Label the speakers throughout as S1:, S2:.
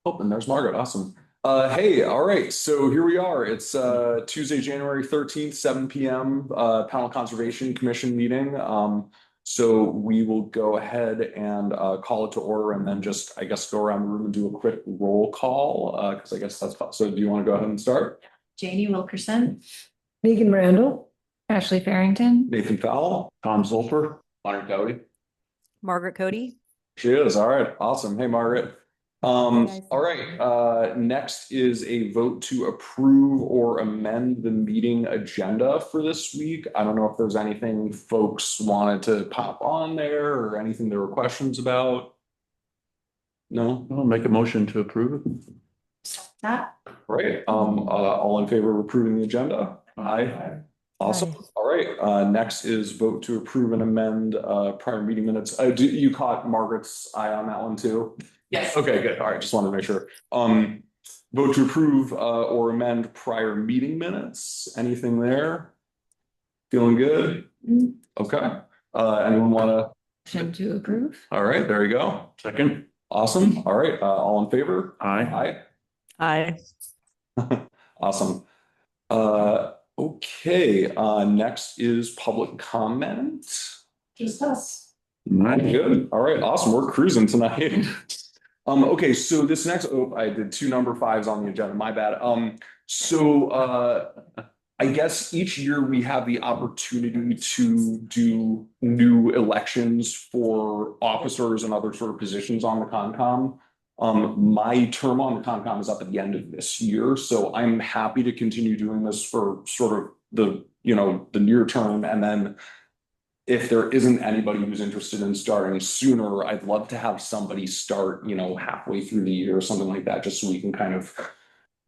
S1: Oh, and there's Margaret. Awesome. Hey, all right. So here we are. It's Tuesday, January 13th, 7 p.m. Panel Conservation Commission meeting. So we will go ahead and call it to order and then just, I guess, go around the room and do a quick roll call because I guess that's so. Do you want to go ahead and start?
S2: Janie Wilkerson,
S3: Megan Randall,
S2: Ashley Farrington,
S1: Nathan Fowle,
S4: Tom Zolper,
S1: Hunter Cody.
S5: Margaret Cody.
S1: She is. All right. Awesome. Hey, Margaret. All right. Next is a vote to approve or amend the meeting agenda for this week. I don't know if there's anything folks wanted to pop on there or anything there were questions about. No?
S4: I'll make a motion to approve it.
S2: that
S1: Right. All in favor of approving the agenda? Aye. Awesome. All right. Next is vote to approve and amend prior meeting minutes. You caught Margaret's eye on that one too?
S2: Yes.
S1: Okay, good. All right. Just wanted to make sure. Vote to approve or amend prior meeting minutes. Anything there? Feeling good? Okay. Anyone want to?
S2: motion to approve.
S1: All right. There you go.
S4: Second.
S1: Awesome. All right. All in favor?
S4: Aye.
S5: Aye.
S1: Awesome. Okay. Next is public comment.
S2: Just us.
S1: Good. All right. Awesome. We're cruising tonight. Okay. So this next, I did two number fives on the agenda. My bad. I guess each year we have the opportunity to do new elections for officers and other sort of positions on the Concom. My term on the Concom is up at the end of this year, so I'm happy to continue doing this for sort of the near term. And then if there isn't anybody who's interested in starting sooner, I'd love to have somebody start, halfway through the year or something like that, just so we can kind of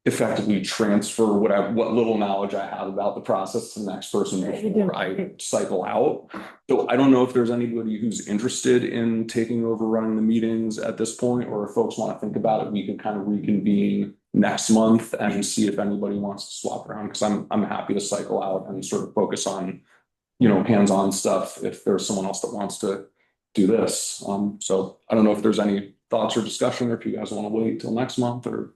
S1: effectively transfer what little knowledge I have about the process to the next person before I cycle out. So I don't know if there's anybody who's interested in taking over running the meetings at this point, or if folks want to think about it, we could kind of reconvene next month and see if anybody wants to swap around, because I'm happy to cycle out and sort of focus on, hands-on stuff if there's someone else that wants to do this. So I don't know if there's any thoughts or discussion, or if you guys want to wait till next month or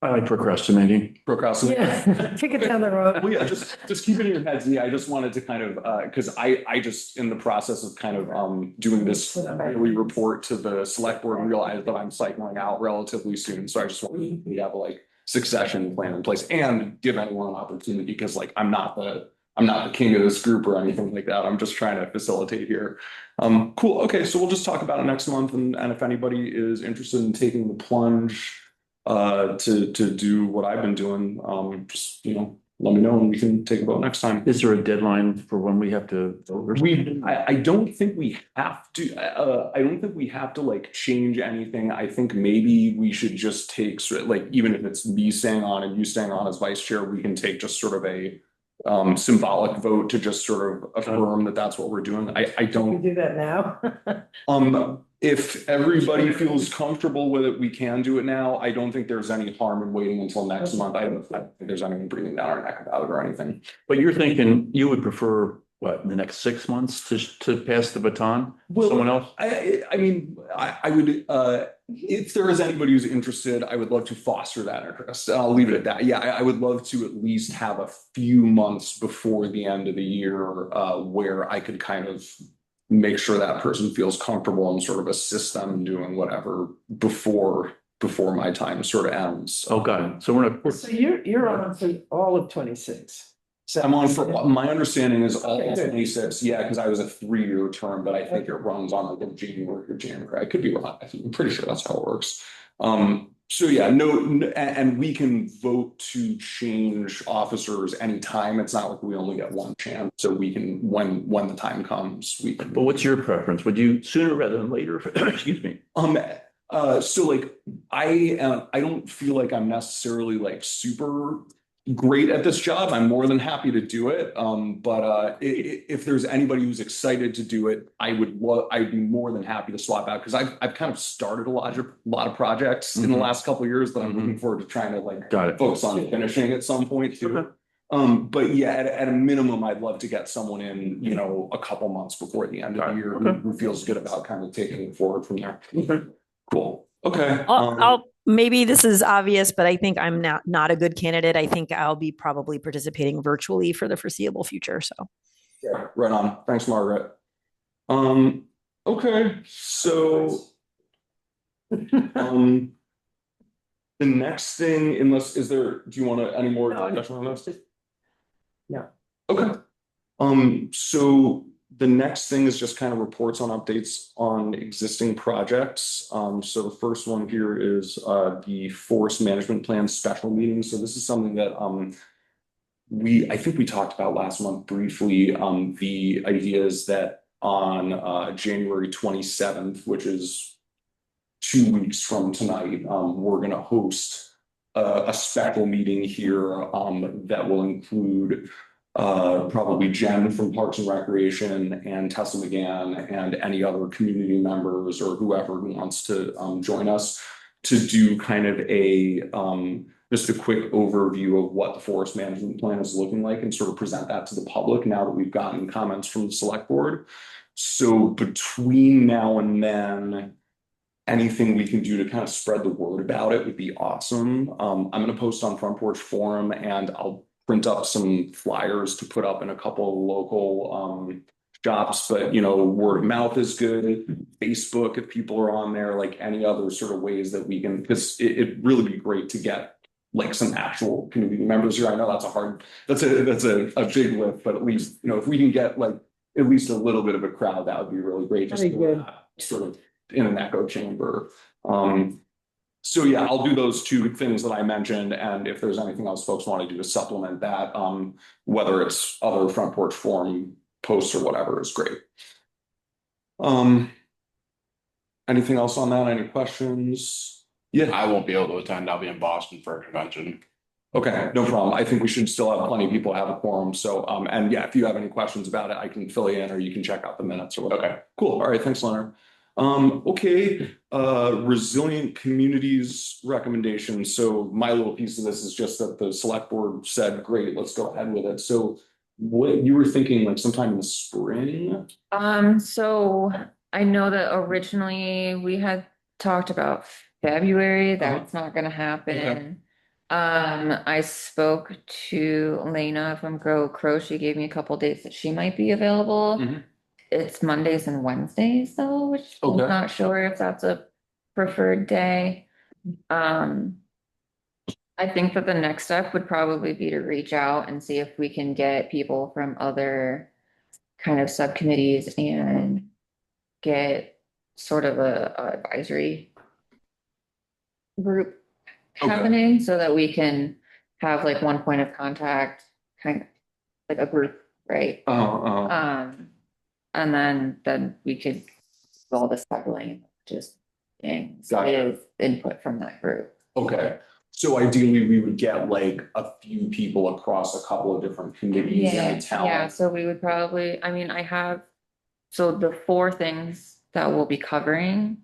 S4: I like procrastinating.
S1: procrastinate.
S3: Yeah, kick it down the road.
S1: Well, yeah, just keep it in your heads. Yeah, I just wanted to kind of, because I just, in the process of kind of doing this yearly report to the select board, realized that I'm cycling out relatively soon. So I just wanted to have like succession plan in place and give anyone an opportunity, because like I'm not the king of this group or anything like that. I'm just trying to facilitate here. Cool. Okay, so we'll just talk about it next month, and if anybody is interested in taking the plunge to do what I've been doing, just let me know and we can take a vote next time.
S4: Is there a deadline for when we have to vote?
S1: I don't think we have to. I don't think we have to like change anything. I think maybe we should just take like, even if it's me staying on and you staying on as vice chair, we can take just sort of a symbolic vote to just sort of affirm that that's what we're doing. I
S3: We
S1: don't.
S3: do that now.
S1: If everybody feels comfortable with it, we can do it now. I don't think there's any harm in waiting until next month. I don't think there's anyone breathing down our neck about it or anything.
S4: But you're thinking you would prefer what, in the next 6 months to pass the baton?
S1: Well,
S4: Someone else?
S1: I mean, I would, if there is anybody who's interested, I would love to foster that interest. I'll leave it at that. Yeah, I would love to at least have a few months before the end of the year where I could kind of make sure that person feels comfortable and sort of assist them in doing whatever before my time sort of ends.
S4: Oh, got it. So we're not.
S3: So you're on for all of 26. So
S1: I'm on for, my understanding is all
S3: Okay, good.
S1: 26, yeah, because I was a 3-year term, but I think it runs on like a January or January. I could be wrong. I'm pretty sure that's how it works. So yeah, and we can vote to change officers anytime. It's not like we only get one chance. So we can, when the time comes, we can.
S4: But what's your preference? Would you sooner rather than later? Excuse me.
S1: So like I don't feel like I'm necessarily like super great at this job. I'm more than happy to do it. But if there's anybody who's excited to do it, I'd be more than happy to swap out, because I've kind of started a lot of projects in the last couple of years that I'm looking forward to trying to like focus on finishing at some point too.
S4: Okay.
S1: But yeah, at a minimum, I'd love to get someone in, a couple months before the end of the year who feels good about kind of taking it forward from there.
S4: Okay.
S1: Cool. Okay.
S5: I'll maybe this is obvious, but I think I'm not a good candidate. I think I'll be probably participating virtually for the foreseeable future. So
S1: Yeah, right on. Thanks, Margaret. Okay, so, um, the next thing, do you want to, any more
S3: No,
S1: discussion on this?
S3: No.
S1: Okay. So the next thing is just kind of reports on updates on existing projects. So the first one here is the forest management plan special meeting. So this is something that I think we talked about last month briefly. The idea is that on January 27th, which is 2 weeks from tonight, we're gonna host a special meeting here that will include probably Jen from Parks and Recreation and Tessa McGann and any other community members or whoever who wants to join us to do kind of just a quick overview of what the forest management plan is looking like and sort of present that to the public now that we've gotten comments from the select board. So between now and then, anything we can do to kind of spread the word about it would be awesome. I'm gonna post on Front Porch Forum and I'll print up some flyers to put up in a couple of local shops, but word of mouth is good. Facebook, if people are on there, like any other sort of ways that we can, because it'd really be great to get like some actual community members here. I know that's a big lift, but at least, if we can get like at least a little bit of a crowd, that would be really great. Just
S3: Very good.
S1: sort of in an echo chamber. So yeah, I'll do those two things that I mentioned, and if there's anything else folks want to do to supplement that, whether it's other Front Porch Forum posts or whatever, is great. Anything else on that? Any questions? Yeah.
S6: I won't be able to attend. I'll be in Boston for a convention.
S1: Okay, no problem. I think we should still have plenty of people have a quorum. So, and yeah, if you have any questions about it, I can fill you in or you can check out the minutes or whatever.
S6: Okay.
S1: Cool. All right. Thanks, Leonard. Okay. Resilient communities recommendation. So my little piece of this is just that the select board said, great, let's go ahead with it. So what you were thinking, like sometime in the spring?
S2: So I know that originally we had talked about February, that's not gonna happen. I spoke to Elena from Grow Crow. She gave me a couple dates that she might be available.
S1: Mhm.
S2: It's Mondays and Wednesdays though, which I'm
S1: Okay.
S2: not sure if that's a preferred day. I think that the next step would probably be to reach out and see if we can get people from other kind of subcommittees and get sort of a advisory group
S1: Okay.
S2: happening so that we can have like one point of contact, kind of like a group, right? And then we could do all the scheduling, just
S1: Gotcha.
S2: input from that group.
S1: Okay. So ideally, we would get like a few people across a couple of different committees in the town.
S2: Yeah, so we would probably, so the 4 things that we'll be covering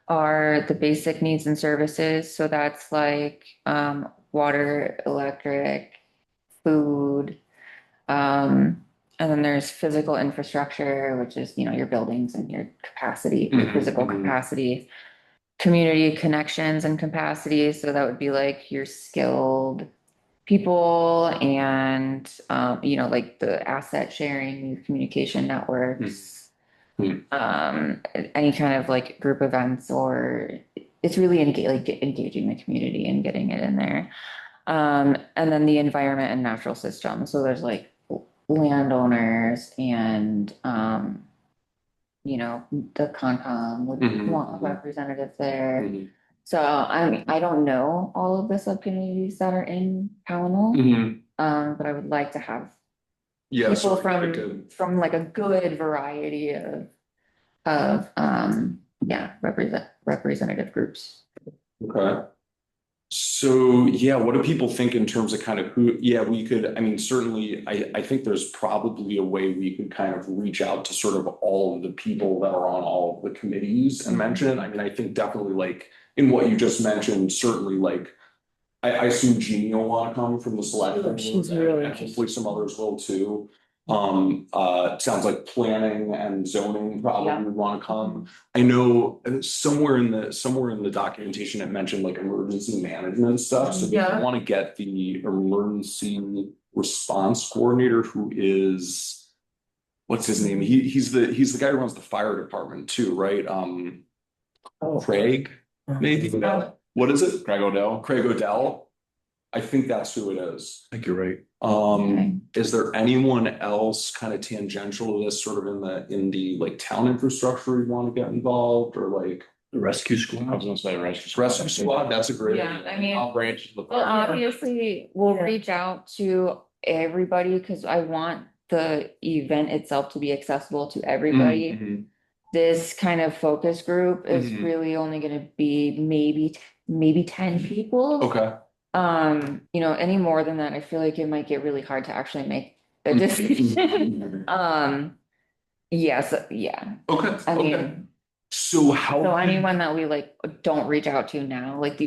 S2: are the basic needs and services. So that's like water, electric, food. And then there's physical infrastructure, which is, your buildings and your capacity, your
S1: Mhm,
S2: physical
S1: mhm.
S2: capacity. Community connections and capacity. So that would be like your skilled people and, like the asset sharing, communication networks. Any kind of like group events, or it's really engaging the community and getting it in there. And then the environment and natural systems. So there's like landowners and, the Concom would
S1: Mhm.
S2: want a representative there.
S1: Mhm.
S2: So I don't know all of the subcommittees that are in Pownell,
S1: Mhm.
S2: but I would like to have
S1: Yeah.
S2: people
S1: so like a-
S2: from like a good variety of representative groups.
S1: Okay. So, yeah, what do people think in terms of kind of certainly, I think there's probably a way we could kind of reach out to sort of all of the people that are on all of the committees and mention. I mean, I think definitely like in what you just mentioned, certainly like, I assume Jeannie will want to come from the select.
S3: Yeah,
S1: board,
S3: she's really
S1: and hopefully some others will too. Sounds like planning and zoning probably would want to come. I know somewhere in the documentation, it mentioned like emergency management stuff. So we
S2: Yeah.
S1: want to get the emergency response coordinator who is, what's his name? He's the guy who runs the fire department too, right?
S3: Oh.
S1: Craig, maybe? What is it?
S6: Craig Odell.
S1: Craig Odell? I think that's who it is.
S4: I think you're right.
S2: Okay.
S1: Is there anyone else kind of tangential to this sort of in the like town infrastructure you want to get involved or like
S4: The rescue
S6: I
S4: squad.
S6: was gonna say rescue.
S1: rescue squad? That's a great.
S2: Yeah, I mean,
S6: I'll branch to the.
S2: well, obviously, we'll
S3: Yeah.
S2: reach out to everybody because I want the event itself to be accessible to everybody.
S1: Mhm.
S2: This kind of focus group is
S1: Mhm.
S2: really only gonna be maybe 10 people.
S1: Okay.
S2: Any more than that, I feel like it might get really hard to actually make a
S1: Mhm.
S2: decision. Yes, yeah,
S1: Okay,
S2: I
S1: okay.
S2: mean,
S1: So how?
S2: so anyone that we like don't reach out to now, like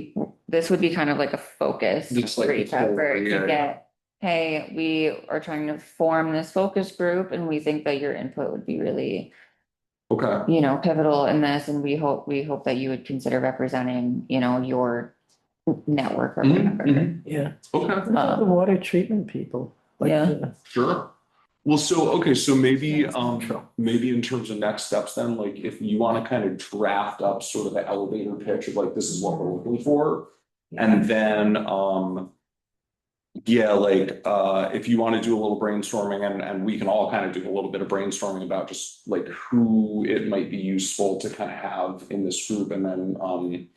S2: this would be kind of like a focus.
S1: Just like
S2: reach
S1: the
S2: out
S1: whole-
S2: for
S1: yeah,
S2: to get, hey, we are trying to form this focus group and we think that your input would be really,
S1: Okay.
S2: pivotal in this, and we hope that you would consider representing, your network or
S1: Mhm,
S2: whatever.
S1: mhm.
S3: Yeah.
S1: Okay.
S3: The water treatment people. like
S2: Yeah.
S3: the-
S1: Sure. Well, so maybe,
S3: Yeah.
S1: maybe in terms of next steps then, like if you want to kind of draft up sort of the elevator pitch of like, this is what we're looking for. And then, yeah, like, if you want to do a little brainstorming and we can all kind of do a little bit of brainstorming about just like who it might be useful to kind of have in this group and then,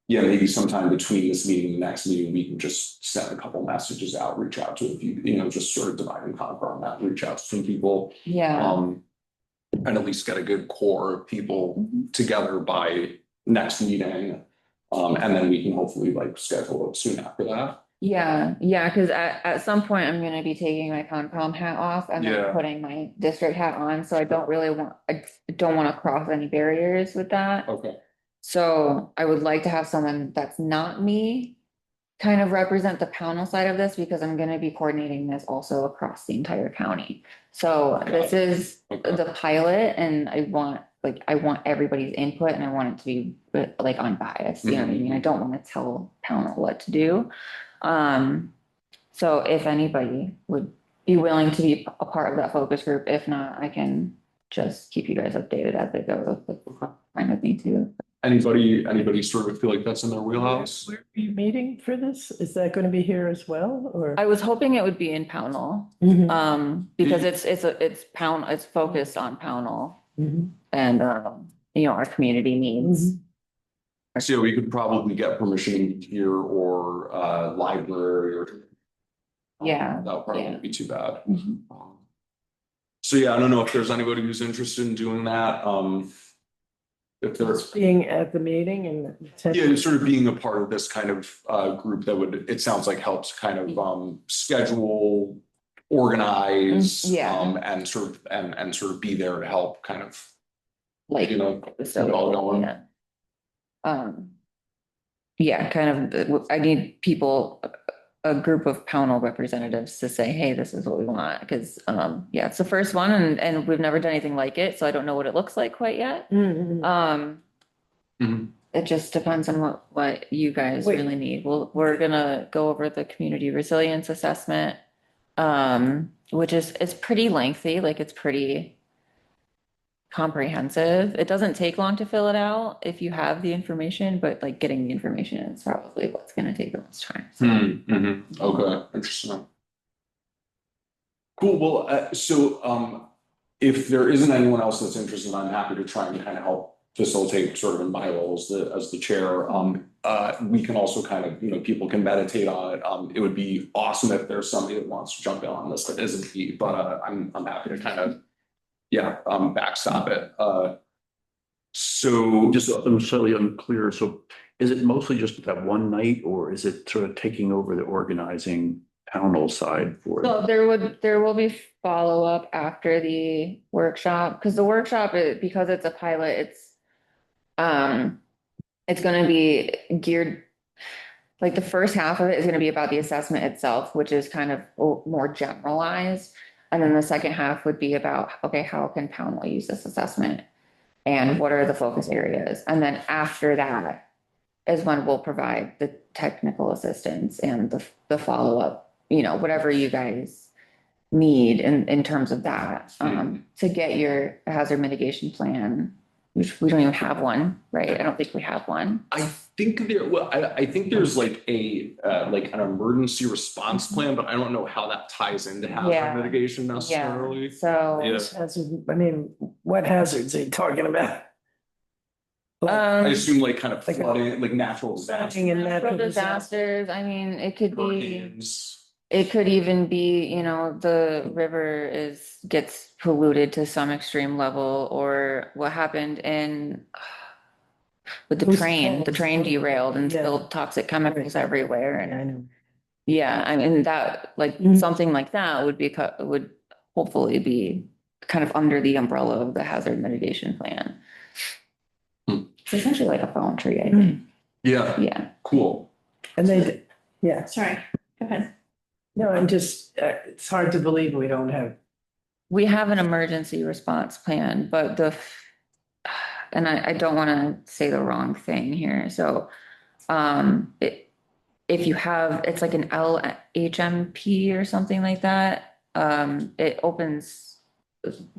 S1: yeah, maybe sometime between this meeting and the next meeting, we can just send a couple messages out, reach out to a few, just sort of divide and conquer on that, reach out to some people.
S2: Yeah.
S1: And at least get a good core of people
S2: Mhm.
S1: together by next meeting. And then we can hopefully like schedule it soon after that.
S2: Yeah, because at some point I'm gonna be taking my Concom hat off and then
S1: Yeah.
S2: putting my district hat on, so I don't want to cross any barriers with that.
S1: Okay.
S2: So I would like to have someone that's not me kind of represent the Pownell side of this because I'm gonna be coordinating this also across the entire county. So
S1: Got
S2: this
S1: it.
S2: is
S1: Okay.
S2: the pilot and I want everybody's input and I want it to be like unbiased, you know what I mean? I don't want to tell Pownell what to do. So if anybody would be willing to be a part of that focus group, if not, I can just keep you guys updated as they go. Fine with me too.
S1: Anybody sort of feel like that's in their wheelhouse?
S3: Where are you meeting for this? Is that going to be here as well, or?
S2: I was hoping it would be in Pownell,
S3: Mhm.
S2: because it's focused on Pownell
S3: Mhm.
S2: and, our community needs.
S1: So we could probably get permission here or library or.
S2: Yeah,
S1: That would probably
S2: yeah.
S1: wouldn't be too bad.
S2: Mhm.
S1: So yeah, I don't know if there's anybody who's interested in doing that. If there's,
S3: Being at the meeting and.
S1: yeah, sort of being a part of this kind of group that would, it sounds like helps kind of schedule, organize.
S2: Yeah.
S1: And sort of be there to help kind of,
S2: Like.
S1: keep it all going.
S2: Yeah. Yeah, kind of, I need people, a group of Pownell representatives to say, hey, this is what we want, because, it's the first one and we've never done anything like it, so I don't know what it looks like quite yet.
S3: Mhm.
S1: Mhm.
S2: It just depends on what you guys
S3: Wait.
S2: really need. We're gonna go over the community resilience assessment, which is pretty lengthy, like it's pretty comprehensive. It doesn't take long to fill it out if you have the information, but like getting the information is probably what's gonna take the most time. So,
S1: Okay, interesting. Cool, well, so if there isn't anyone else that's interested, I'm happy to try and kind of help facilitate sort of in my role as the chair. We can also kind of, people can meditate on it. It would be awesome if there's somebody that wants to jump in on this that isn't me, but I'm happy to kind of, backstop it. So
S4: Just, I'm slightly unclear. So is it mostly just that one night or is it sort of taking over the organizing Pownell side for
S2: So
S4: it?
S2: there will be follow-up after the workshop, because the workshop, because it's a pilot, it's gonna be geared, like the first half of it is gonna be about the assessment itself, which is kind of more generalized. And then the second half would be about, okay, how can Pownell use this assessment? And what are the focus areas? And then after that is when we'll provide the technical assistance and the follow-up, whatever you guys need in terms of that, to get your hazard mitigation plan, which we don't even have one, right? I don't think we have one.
S1: I think I think there's like like an emergency response plan, but I don't know how that ties into
S2: Yeah.
S1: hazard mitigation
S2: Yeah,
S1: necessarily.
S2: so.
S1: Yeah.
S3: I mean, what hazards are you talking about?
S1: I assume like kind of
S3: Like a-
S1: flooding, like natural disasters.
S3: Flooding and
S2: Natural
S3: natural disasters.
S2: disasters, I mean, it could be,
S1: Hurricanes.
S2: it could even be, the river gets polluted to some extreme level, or what happened with the
S3: Who's
S2: train, the
S3: falls?
S2: train derailed and
S3: Yeah.
S2: spilled toxic chemicals everywhere, and
S3: I know.
S2: yeah, I mean, that, like,
S3: Mhm.
S2: something like that would hopefully be kind of under the umbrella of the hazard mitigation plan.
S1: Hmm.
S2: It's essentially like a phone tree, I think,
S1: Yeah,
S2: yeah.
S1: cool.
S3: And they, yeah,
S7: Sorry, go ahead.
S3: no, I'm just, it's hard to believe we don't have.
S2: We have an emergency response plan, but and I don't want to say the wrong thing here, so, if you have, it's like an LHMP or something like that, it opens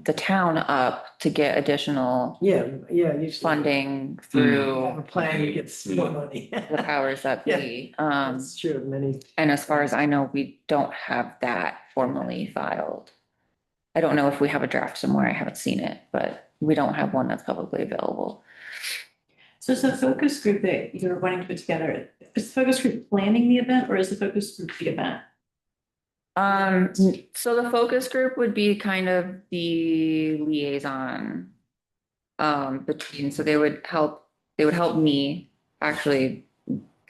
S2: the town up to get additional
S3: Yeah, usually.
S2: funding
S3: Have a
S2: through
S3: plan to get some more money.
S2: the powers that be.
S3: That's true, many.
S2: And as far as I know, we don't have that formally filed. I don't know if we have a draft somewhere. I haven't seen it, but we don't have one that's publicly available.
S7: So is the focus group that you're wanting to put together, is the focus group planning the event or is the focus group the event?
S2: So the focus group would be kind of the liaison between, so they would help me actually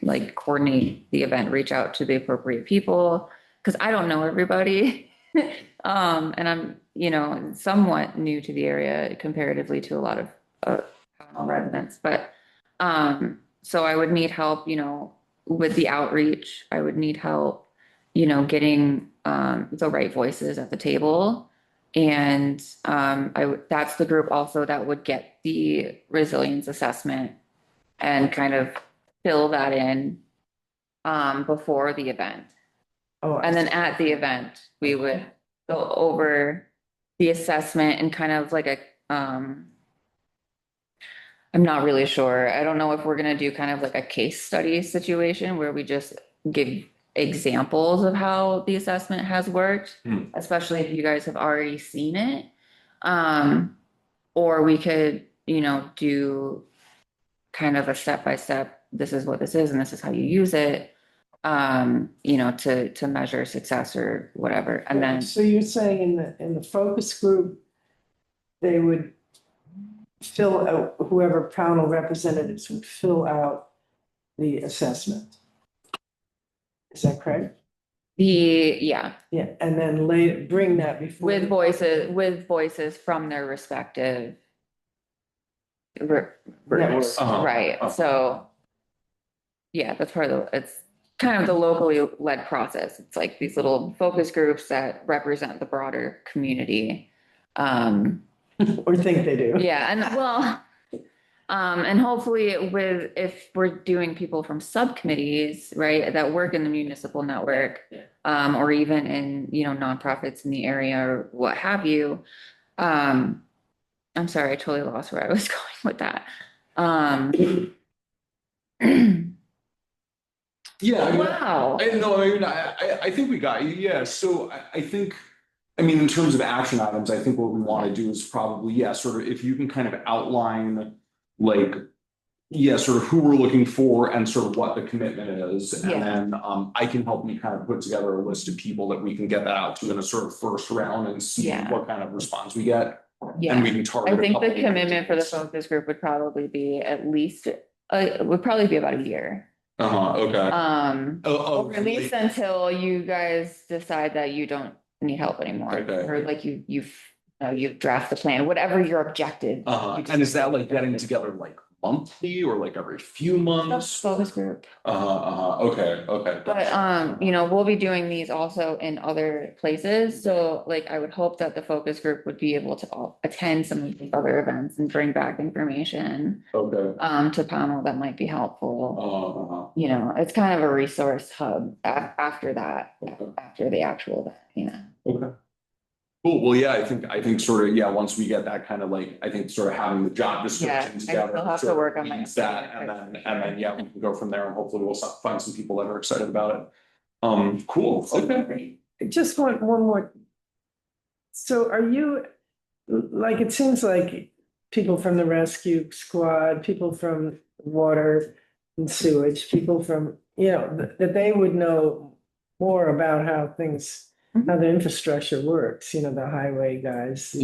S2: like coordinate the event, reach out to the appropriate people, because I don't know everybody. And I'm, somewhat new to the area comparatively to a lot of Pownell residents, but so I would need help, with the outreach. I would need help, getting the right voices at the table. And that's the group also that would get the resilience assessment and kind of fill that in before the event.
S3: Oh,
S2: And then at the event, we would go over the assessment and kind of like I'm not really sure. I don't know if we're gonna do kind of like a case study situation where we just give examples of how the assessment has worked, especially if you guys have already seen it. Or we could, do kind of a step-by-step, this is what this is and this is how you use it, to measure success or whatever. And then,
S3: So you're saying in the focus group, they would fill out, whoever Pownell representatives would fill out the assessment. Is that correct?
S2: yeah,
S3: Yeah, and then later bring that before.
S2: with voices from their respective
S3: Networks.
S2: right, so yeah, that's part of it's kind of the locally led process. It's like these little focus groups that represent the broader community.
S3: Or think they do.
S2: Yeah, and well, and hopefully if we're doing people from subcommittees, right, that work in the municipal network, or even in, nonprofits in the area or what have you. I'm sorry, I totally lost where I was going with that.
S1: Yeah. I mean,
S2: Wow.
S1: I think we got you. Yeah. So I think, in terms of action items, I think what we want to do is probably, sort of if you can kind of outline like, sort of who we're looking for and sort of what the commitment is. And
S2: Yeah.
S1: then I can help you kind of put together a list of people that we can get that out to in a sort of first round and see
S2: Yeah.
S1: what kind of response we get.
S2: Yeah.
S1: And we can target.
S2: I think
S1: a
S2: the
S1: couple of
S2: commitment for the
S1: dates.
S2: focus group would probably be at least, would probably be about a year.
S1: Okay.
S2: Or at least until you guys decide that you don't need help anymore.
S1: Okay.
S2: Or like you draft the plan, whatever your objective. you
S1: And is that like getting
S2: just-
S1: together like monthly or like every few months?
S2: Focus group.
S1: Okay, okay.
S2: But, we'll be doing these also in other places. So like, I would hope that the focus group would be able to attend some of these other events and bring back information,
S1: Okay.
S2: to panel that might be helpful.
S1: Uh,
S2: It's kind of a resource hub after that, after the actual event.
S1: okay. Cool. Well, yeah, I think sort of, yeah, once we get that kind of like, I think sort of having the job descriptions
S2: Yeah, I
S1: together.
S2: still have to
S1: sort of
S2: work on my
S1: leads that, and then, yeah, we can go from there and hopefully we'll find some people that are excited about it. Cool. Okay.
S3: Just one more. So are you, like, it seems like people from the rescue squad, people from water and sewage, people from, that they would know more about how things, how the infrastructure works, the highway guys,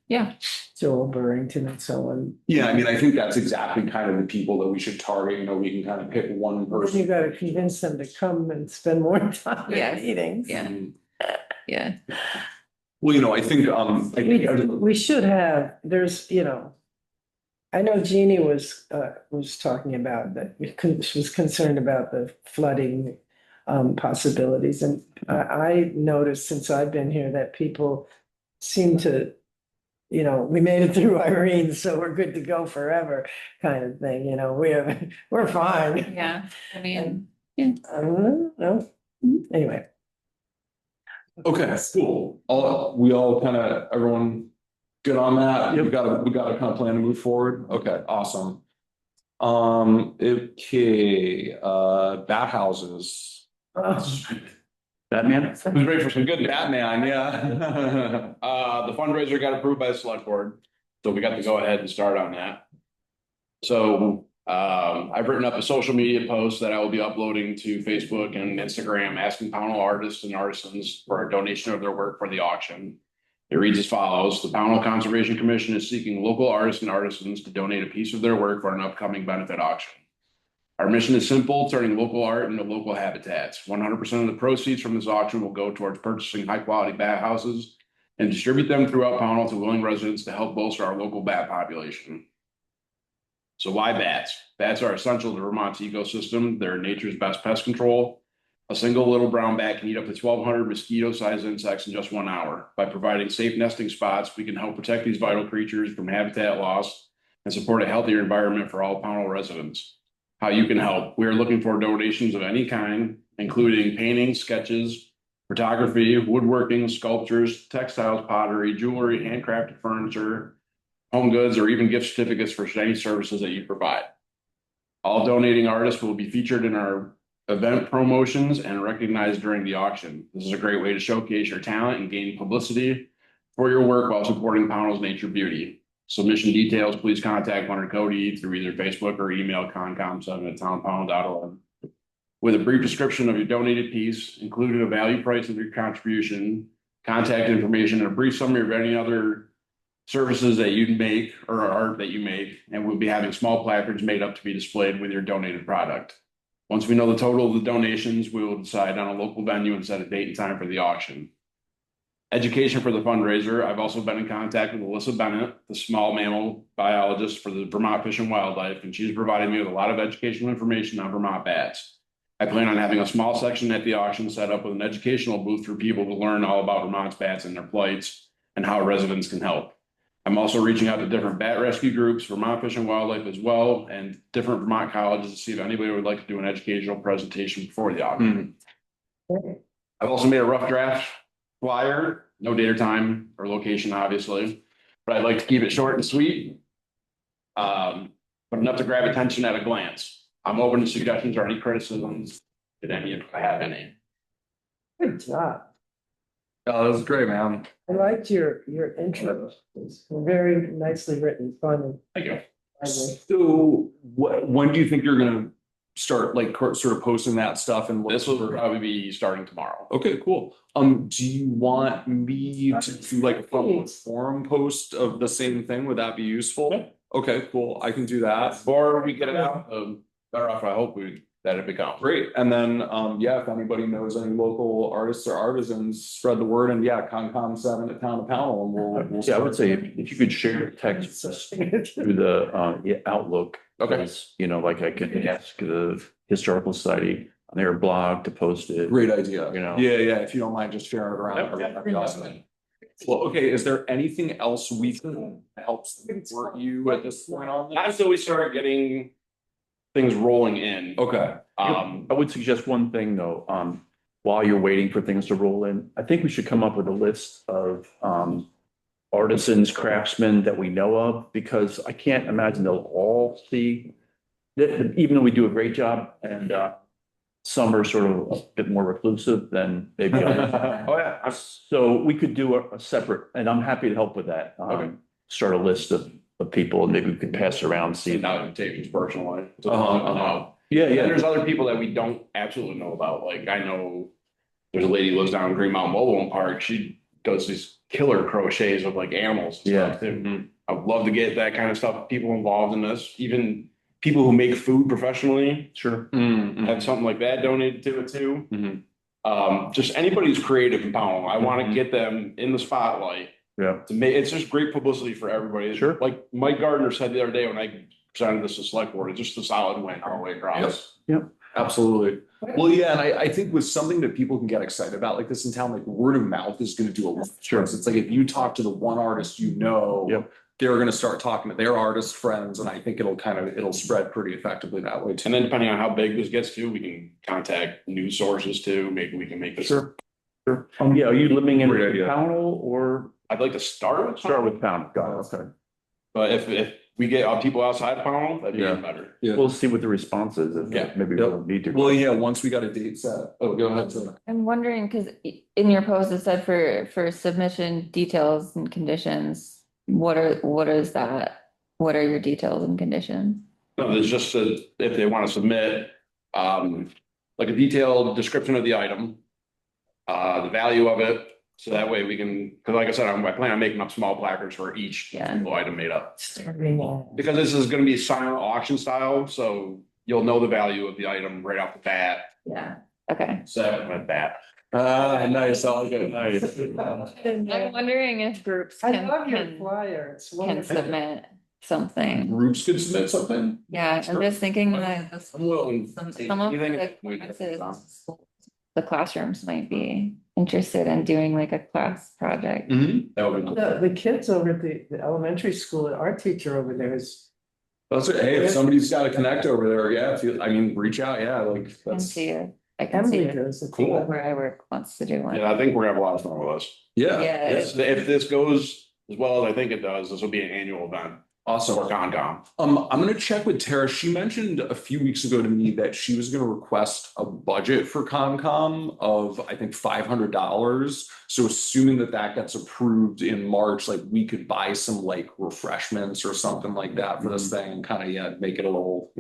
S2: Yeah.
S3: Joel Burrington and so on.
S1: Yeah, I mean, I think that's exactly kind of the people that we should target, we can kind of pick one
S3: Then you
S1: person.
S3: gotta convince them to come and spend more time
S2: Yes.
S3: at meetings.
S2: Yeah. Yeah.
S1: Well, I think,
S3: We should have, I know Jeannie was talking about that, she was concerned about the flooding possibilities, and I noticed since I've been here that people seem to, we made it through Irene, so we're good to go forever, kind of thing, we're fine.
S2: Yeah. I mean,
S3: No, anyway.
S1: okay, cool. We all kind of, everyone good on that? We got a kind of plan to move forward? Okay, awesome. Okay, bat houses.
S4: Batman?
S6: Who's ready for some good news?
S1: Batman, yeah.
S6: The fundraiser got approved by the select board, so we got to go ahead and start on that. So, I've written up a social media post that I will be uploading to Facebook and Instagram, asking Pownell artists and artisans for a donation of their work for the auction. It reads as follows: the Pownell Conservation Commission is seeking local artists and artisans to donate a piece of their work for an upcoming benefit auction. Our mission is simple: turning local art into local habitats. 100% of the proceeds from this auction will go towards purchasing high-quality bat houses and distribute them throughout Pownell to willing residents to help bolster our local bat population. So why bats? Bats are essential to Vermont's ecosystem. They're nature's best pest control. A single little brown bat can eat up to 1,200 mosquito-sized insects in just 1 hour. By providing safe nesting spots, we can help protect these vital creatures from habitat loss and support a healthier environment for all Pownell residents. How you can help: we are looking for donations of any kind, including paintings, sketches, photography, woodworking, sculptures, textiles, pottery, jewelry, handcrafted furniture, home goods, or even gift certificates for any services that you provide. All donating artists will be featured in our event promotions and recognized during the auction. This is a great way to showcase your talent and gain publicity for your work while supporting Pownell's nature beauty. Submission details, please contact Leonard Cody through either Facebook or email concom7@townpownell.org. With a brief description of your donated piece, including a value price of your contribution, contact information, and a brief summary of any other services that you make or art that you make, and we'll be having small placards made up to be displayed with your donated product. Once we know the total of the donations, we will decide on a local venue and set a date and time for the auction. Education for the fundraiser: I've also been in contact with Alyssa Bennett, the small mammal biologist for the Vermont Fish and Wildlife, and she's provided me with a lot of educational information on Vermont bats. I plan on having a small section at the auction set up with an educational booth for people to learn all about Vermont's bats and their plights and how residents can help. I'm also reaching out to different bat rescue groups, Vermont Fish and Wildlife as well, and different Vermont colleges to see if anybody would like to do an educational presentation before the auction. I've also made a rough draft flyer, no date or time or location, obviously, but I'd like to keep it short and sweet. But enough to grab attention at a glance. I'm open to suggestions or any criticisms, if I have any.
S3: Good job.
S1: Oh, that was great, man.
S3: I liked your intro. It's very nicely written, fun.
S6: Thank you.
S1: So when do you think you're gonna start like sort of posting that stuff and
S6: This will probably be starting tomorrow.
S1: Okay, cool. Do you want me to do like a public forum post of the same thing? Would that be useful?
S6: Yeah.
S1: Okay, cool. I can do that.
S6: Before we get it out, better off, I hope that it becomes.
S1: Great. And then, yeah, if anybody knows any local artists or artisans, spread the word, and yeah, Concom 7 at Town of Pownell, and we'll.
S4: Yeah, I would say if you could share the text through the Outlook.
S1: Okay.
S4: Because, you know, like I could ask the Historical Society on their blog to post it.
S1: Great idea.
S4: You know.
S1: Yeah, yeah, if you don't mind just sharing it around. That'd be awesome. Well, okay, is there anything else we can help support you at this point on
S6: Not
S1: this?
S6: until we start getting things rolling in.
S1: Okay.
S6: Um,
S4: I would suggest one thing though, while you're waiting for things to roll in, I think we should come up with a list of artisans, craftsmen that we know of, because I can't imagine they'll all see that, even though we do a great job and some are sort of a bit more reclusive than maybe others.
S6: oh yeah,
S4: So we could do a separate, and I'm happy to help with that.
S6: Okay.
S4: Start a list of people and maybe we could pass it around, see.
S6: see now invitations personally.
S4: Yeah,
S6: And
S4: yeah.
S6: there's other people that we don't absolutely know about. Like I know there's a lady who lives down in Green Mountain Mobile Home Park. She does these killer crochets with like animals. And
S4: Yeah.
S6: stuff, too. I'd love to get that kind of stuff, people involved in this, even people who make food professionally,
S4: Sure.
S6: have something like that donated to it too.
S1: Mhm.
S6: Just anybody who's creative in Powell, I want to get them in the spotlight
S4: Yeah.
S6: to make, it's just great publicity for everybody.
S4: Sure.
S6: Like Mike Gardner said the other day when I presented this to select board, it's just a solid win all the way across.
S1: Absolutely. Well, yeah, and I think with something that people can get excited about like this in town, like word of mouth is gonna do a lot.
S4: Sure.
S1: It's like if you talk to the one artist you know.
S4: Yep.
S1: They're gonna start talking to their artist friends, and I think it'll spread pretty effectively that way too.
S6: And then depending on how big this gets to, we can contact news sources too. Maybe we can make this.
S4: Sure. Sure. Yeah, are you living in
S1: Great idea.
S4: Pownell or
S6: I'd like to start with.
S4: start with Pownell? Got it, okay.
S6: But if we get people outside of Powell, that'd be
S4: Yeah.
S6: even better.
S1: Yeah.
S4: We'll see what the response is. If
S6: Yeah.
S4: Maybe
S1: Yep.
S4: we'll need to.
S1: Well, yeah, once we got a date set. Oh, go ahead. Sarah.
S2: I'm wondering, because in your post it said for submission details and conditions, what is that? What are your details and conditions?
S6: No, there's just if they want to submit, like a detailed description of the item, the value of it. So that way we can, because like I said, I plan on making up small placards for each
S2: Yeah.
S6: single item made up. Because this is going to be silent auction style, so you'll know the value of the item right off the bat.
S2: Yeah. Okay.
S6: So with that.
S1: Nice, all good.
S4: Nice.
S2: I'm wondering if groups
S3: I
S2: can
S3: love your
S2: can
S3: flyer. It's
S2: can
S3: wonderful.
S2: submit something.
S1: Groups could submit something.
S2: Yeah, I'm just thinking that
S6: I'm willing.
S2: some of the classrooms might be interested in doing like a class project.
S6: That would be.
S3: The kids over at the elementary school, our teacher over there is,
S1: That's it. Hey, if somebody's got to connect over there, yeah, reach out, yeah, like
S2: I can
S1: that's,
S2: see it. I can see
S3: Emily
S2: it.
S3: does it.
S1: Cool.
S2: Where I work wants to do one.
S6: Yeah, I think we're gonna have a lot of fun with this.
S1: yeah.
S2: Yeah.
S6: If this goes as well as I think it does, this will be an annual event for
S1: Awesome.
S6: Concom.
S1: I'm gonna check with Tara. She mentioned a few weeks ago to me that she was gonna request a budget for Concom of, I think, $500. So assuming that gets approved in March, like we could buy some like refreshments or something like that for this thing and kind of, yeah, make it a little,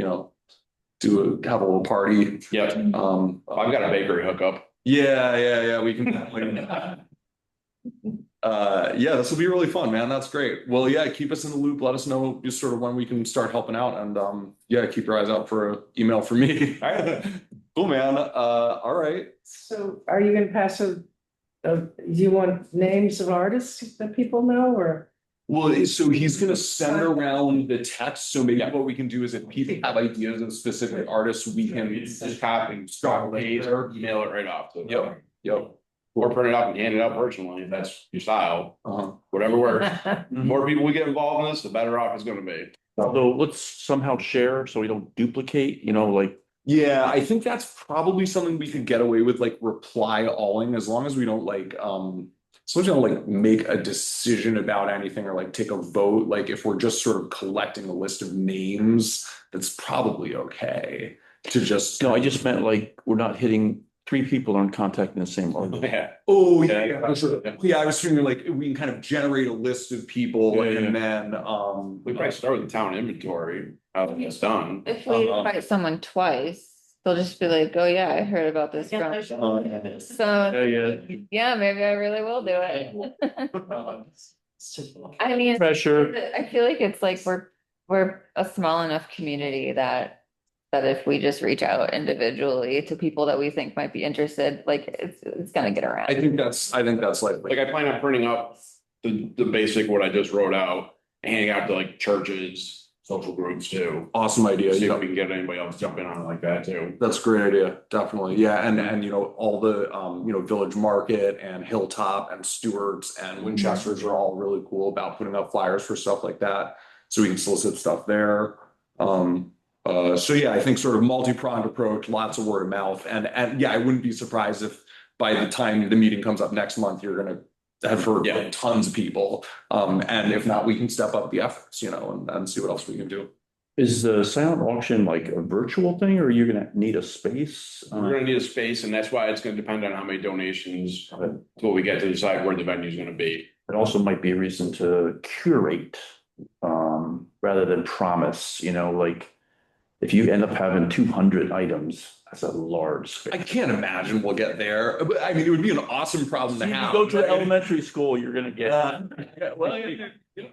S1: have a little party.
S6: Yep. I've got a bakery hookup.
S1: Yeah, we can definitely. Yeah, this will be really fun, man. That's great. Well, yeah, keep us in the loop. Let us know just sort of when we can start helping out, and yeah, keep your eyes out for an email from me. Cool, man. All right.
S3: so are you gonna pass do you want names of artists that people know or?
S1: Well, so he's gonna send around the text. So maybe
S6: Yeah.
S1: what we can do is if people have ideas of specific artists, we can
S6: Just copy, start with or email it right off. to them.
S1: Yep.
S6: Or print it out and hand it out personally, if that's your style,
S1: Uh-huh.
S6: whatever works. The more people we get involved in this, the better off it's gonna be.
S4: Although let's somehow share so we don't duplicate, like.
S1: Yeah, I think that's probably something we could get away with, like reply alling, as long as we don't like, as long as we don't like make a decision about anything or like take a vote. Like if we're just sort of collecting a list of names, that's probably okay to just.
S4: No, I just meant like, we're not hitting, 3 people aren't contacting the same artist.
S6: Yeah.
S1: Oh,
S6: Yeah.
S1: yeah, I was thinking like we can kind of generate a list of people
S6: Yeah,
S1: and then,
S6: We probably start with the town inventory, how it's done.
S2: If we invite someone twice, they'll just be like, oh yeah, I heard about this.
S7: Yeah,
S2: from-"
S7: there's-
S2: So,
S4: Yeah.
S2: yeah, maybe I really will do it. I mean,
S4: Pressure.
S2: I feel like it's like we're a small enough community that that if we just reach out individually to people that we think might be interested, like it's gonna get around.
S1: I think that's likely.
S6: Like I plan on printing up the basic, what I just wrote out, and handing out to like churches, social groups too.
S1: Awesome idea.
S6: See if
S1: Yeah.
S6: we can get anybody else jump in on it like that too.
S1: That's a great idea, definitely. Yeah, and all the Village Market and Hilltop and Stewart's and Winchester's are all really cool about putting up flyers for stuff like that. So we can solicit stuff there. So yeah, I think sort of multi-pronged approach, lots of word of mouth, and yeah, I wouldn't be surprised if by the time the meeting comes up next month, you're gonna have heard
S6: Yeah.
S1: like, tons of people. And if not, we can step up the efforts, and see what else we can do.
S4: Is the silent auction like a virtual thing or are you gonna need a space?
S6: We're gonna need a space, and that's why it's gonna depend on how many donations, till we get to decide where the venue's gonna be.
S4: It also might be a reason to curate, rather than promise, like if you end up having 200 items, that's a large
S1: I
S4: space.
S1: can't imagine we'll get there, but I mean, it would be an awesome problem to
S4: You
S1: have.
S4: go to
S1: right?
S4: elementary school, you're gonna get.
S1: Yeah, well, yeah,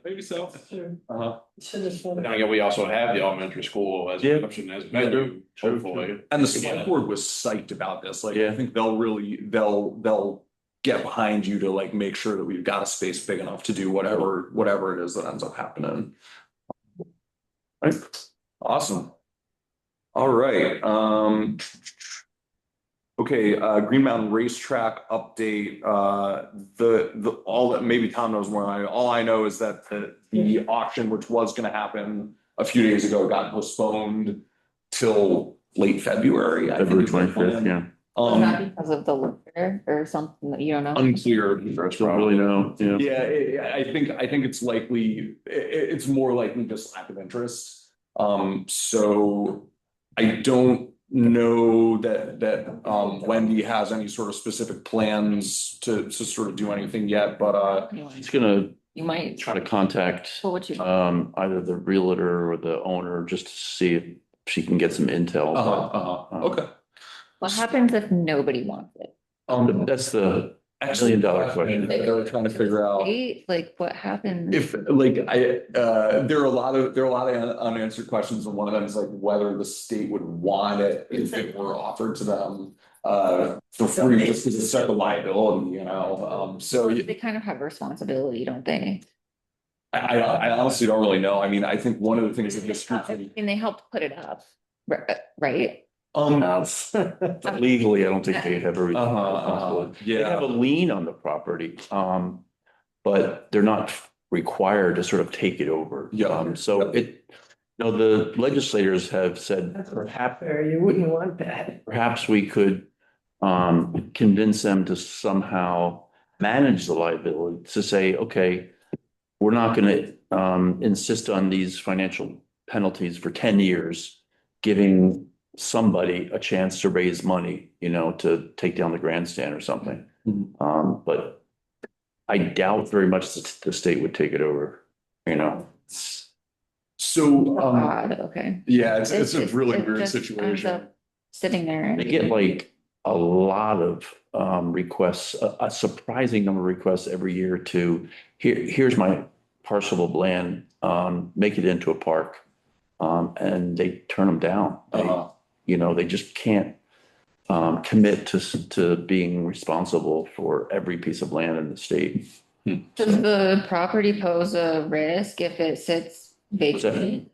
S1: maybe so.
S3: Sure.
S1: Uh-huh.
S3: Should have thought
S6: Then
S3: about
S6: again, we also have the elementary school as
S4: Yeah.
S6: an option as a venue,
S4: True,
S6: hopefully.
S1: And the select board was psyched about this. Like, I
S4: Yeah.
S1: think they'll get behind you to like make sure that we've got a space big enough to do whatever it is that ends up happening.
S4: Right.
S1: Awesome. All right, okay, Green Mountain Racetrack update, all that, maybe Tom knows more than I know. All I know is that the auction, which was gonna happen a few days ago, got postponed till late February. I think
S4: February
S1: is the
S4: 25th,
S1: plan.
S4: yeah.
S2: Was that because of the liquor or something that you don't know?
S1: Unclear.
S4: Don't really know, yeah.
S1: Yeah, I think it's likely, it's more likely just lack of interest. So I don't know that Wendy has any sort of specific plans to sort of do anything yet, but
S4: He's gonna
S2: You might,
S4: try to contact
S2: what would you?
S4: either the realtor or the owner just to see if she can get some intel.
S1: okay.
S2: What happens if nobody wants it?
S4: That's the $1,000,000 question.
S1: They're trying to figure out.
S2: Right? Like what happens?
S1: If like there are a lot of unanswered questions, and one of them is like whether the state would want it if it were offered to them for free, just because it's such a liability, so
S2: They kind of have responsibility, don't they?
S1: I honestly don't really know. I mean, I think one of the things that this group,
S2: And they helped put it up, right?
S4: Legally, I don't think they have a responsibility. They have a
S1: yeah,
S4: lien on the property, but they're not required to sort of take it over.
S1: Yeah.
S4: So the legislators have said
S3: That's
S4: perhaps
S3: fair, you wouldn't want that.
S4: we could convince them to somehow manage the liability, to say, okay, we're not gonna insist on these financial penalties for 10 years, giving somebody a chance to raise money, to take down the grandstand or something. But I doubt very much that the state would take it over,
S1: so
S2: Odd, okay.
S1: yeah, it's a really
S2: it
S1: weird
S2: just ends
S1: situation.
S2: up Sitting there.
S4: They get like a lot of requests, a surprising number of requests every year to, here's my parcel of land, make it into a park. And they turn them down. They just can't commit to being responsible for every piece of land in the state.
S2: Does the property pose a risk if it sits vacant?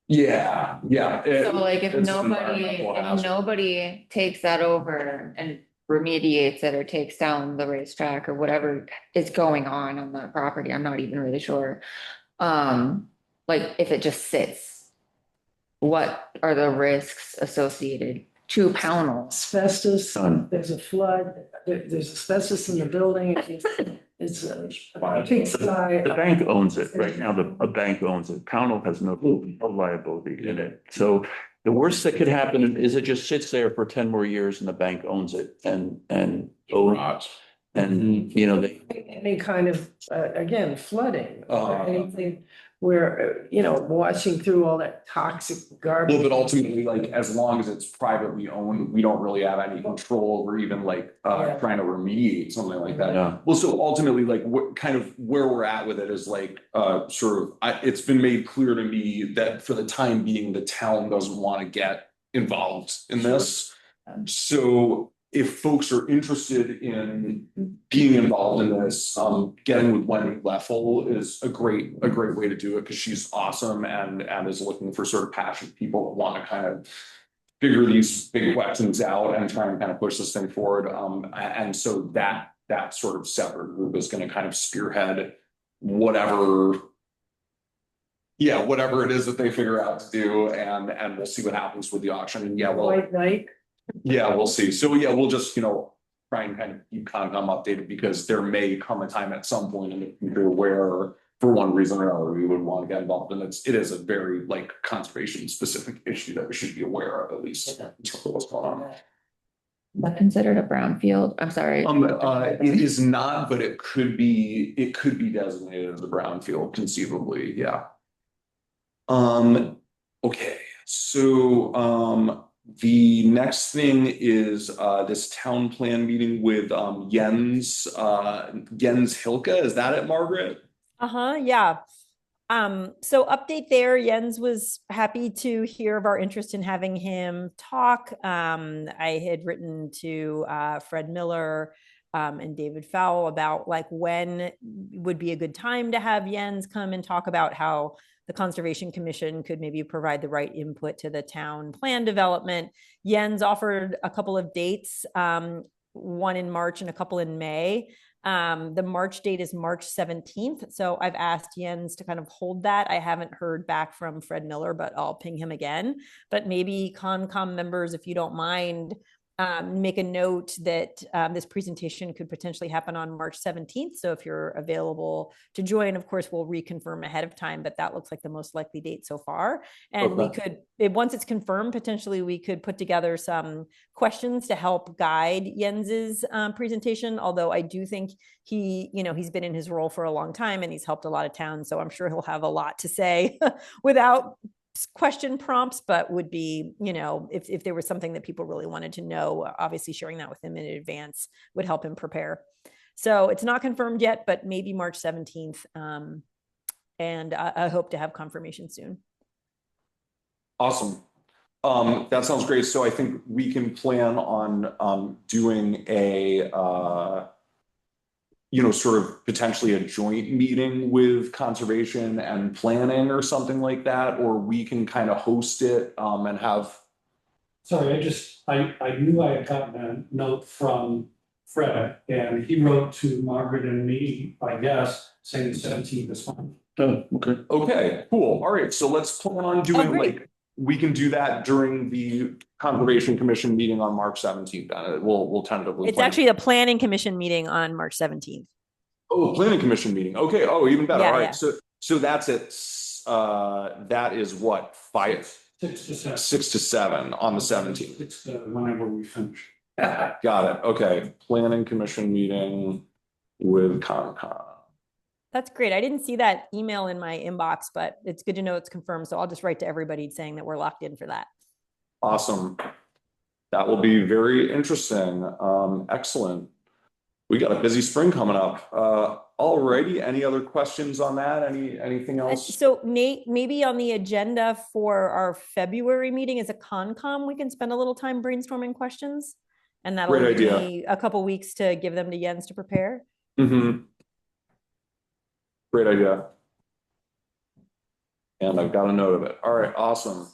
S1: Yeah.
S2: So like if
S1: It's an
S2: nobody,
S1: environmental
S2: if
S1: hazard.
S2: nobody takes that over and remediates it or takes down the racetrack or whatever is going on that property, I'm not even really sure. Like if it just sits, what are the risks associated to Pownell?
S3: Asbestos,
S4: Done.
S3: there's a flood, there's asbestos in the building, it's a big sky.
S4: The bank owns it. Right now, a bank owns it. Pownell has no liability in it. So the worst that could happen is it just sits there for 10 more years and the bank owns it and
S6: Rots.
S4: they.
S3: Any kind of, again, flooding, or
S1: Uh-huh.
S3: anything where, washing through all that toxic garbage.
S1: Well, but ultimately, like, as long as it's privately owned, we don't really have any control over even like,
S3: Yeah.
S1: trying to remediate something like that.
S4: Yeah.
S1: Well, so ultimately, like, what kind of where we're at with it is like, it's been made clear to me that for the time being, the town doesn't want to get involved in this. So if folks are interested in being involved in this, getting with Wendy Leffel is a great way to do it, because she's awesome and is looking for sort of passionate people that want to kind of figure these big questions out and try and kind of push this thing forward. And so that sort of separate group is going to kind of spearhead whatever it is that they figure out to do, and we'll see what happens with the auction. And
S3: White Knight.
S1: we'll see. So we'll just, try and kind of keep Concom updated, because there may come a time at some point in the future where, for one reason or another, we would want to get involved. And it is a very conservation specific issue that we should be aware of, at least in terms of what's going on.
S2: Is that considered a brownfield? I'm sorry.
S1: It is not, but it could be designated as a brownfield conceivably, yeah. Okay, so the next thing is this town plan meeting with Jens Hilke. Is that it, Margaret?
S5: Yeah. So update there, Jens was happy to hear of our interest in having him talk. I had written to Fred Miller and David Fowle about when would be a good time to have Jens come and talk about how the Conservation Commission could maybe provide the right input to the town plan development. Jens offered a couple of dates, one in March and a couple in May. The March date is March 17th. So I've asked Jens to kind of hold that. I haven't heard back from Fred Miller, but I'll ping him again. But maybe Concom members, if you don't mind, make a note that this presentation could potentially happen on March 17th. So if you're available to join, of course, we'll reconfirm ahead of time, but that looks like the most likely date so far. And we could, once it's confirmed, potentially we could put together some questions to help guide Jens's presentation. Although I do think he's been in his role for a long time and he's helped a lot of towns. So I'm sure he'll have a lot to say without question prompts, but would be, if there was something that people really wanted to know, obviously sharing that with him in advance would help him prepare. So it's not confirmed yet, but maybe March 17th. And I hope to have confirmation soon.
S1: Awesome. That sounds great. So I think we can plan on doing a sort of potentially a joint meeting with conservation and planning or something like that, or we can kind of host it and have.
S8: Sorry, I knew I had gotten a note from Fred, and he wrote to Margaret and me, I guess, saying the 17th is fine.
S4: Oh, okay.
S1: Okay, cool. All right, so let's plan on doing we can do that during the Conservation Commission meeting on March 17th. We'll tentatively.
S5: It's actually a Planning Commission meeting on March 17th.
S1: Oh, Planning Commission meeting. Okay. Oh, even better.
S5: Yeah,
S1: all right.
S5: yeah.
S1: So that's it. That is what,
S8: 6 to 7.
S1: 6 to 7 on the 17th.
S8: It's whenever we finish.
S1: Got it. Okay. Planning Commission meeting with Concom.
S5: That's great. I didn't see that email in my inbox, but it's good to know it's confirmed. So I'll just write to everybody saying that we're locked in for that.
S1: Awesome. That will be very interesting. Excellent. We got a busy spring coming up. Alrighty. Any other questions on that? Anything else?
S5: So Nate, maybe on the agenda for our February meeting is a Concom. We can spend a little time brainstorming questions, and that'll
S1: Great
S5: give
S1: idea.
S5: me a couple weeks to give them to Jens to prepare.
S1: Mm-hmm. Great idea. And I've got a note of it. All right, awesome.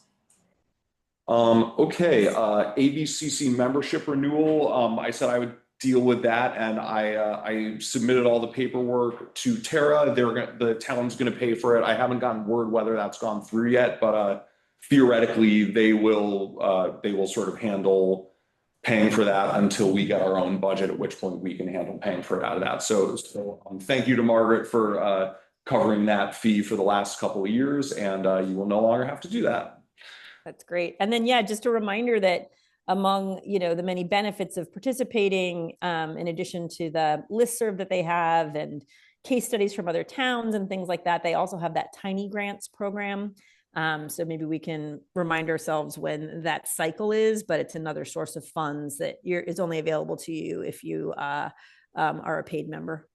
S1: Okay, ABCC membership renewal. I said I would deal with that, and I submitted all the paperwork to Tara. The town's going to pay for it. I haven't gotten word whether that's gone through yet, but theoretically they will sort of handle paying for that until we get our own budget, at which point we can handle paying for it out of that. So thank you to Margaret for covering that fee for the last couple of years, and you will no longer have to do that.
S5: That's great. And then, yeah, just a reminder that among, the many benefits of participating, in addition to the listserv that they have and case studies from other towns and things like that, they also have that Tiny Grants program. So maybe we can remind ourselves when that cycle is, but it's another source of funds that is only available to you if you are a paid member.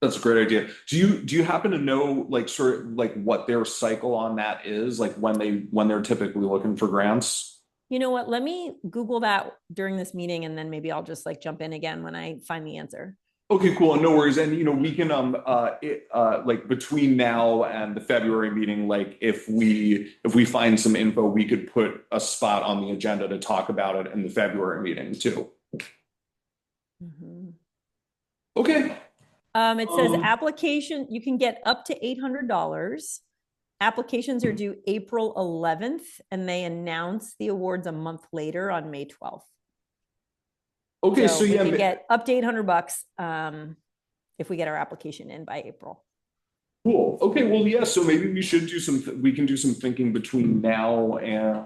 S1: That's a great idea. Do you happen to know what their cycle on that is, like when they're typically looking for grants?
S5: You know what? Let me Google that during this meeting and then maybe I'll just like jump in again when I find the answer.
S1: Okay, cool. No worries. And we can like between now and the February meeting, like if we find some info, we could put a spot on the agenda to talk about it in the February meeting too.
S5: Mhm.
S1: Okay.
S5: It says application, you can get up to $800. Applications are due April 11th and they announce the awards a month later on May 12th.
S1: Okay, so
S5: we
S1: yeah,
S5: can get up to $800 if we get our application in by April.
S1: cool. Okay, well, yeah, so maybe we can do some thinking between now and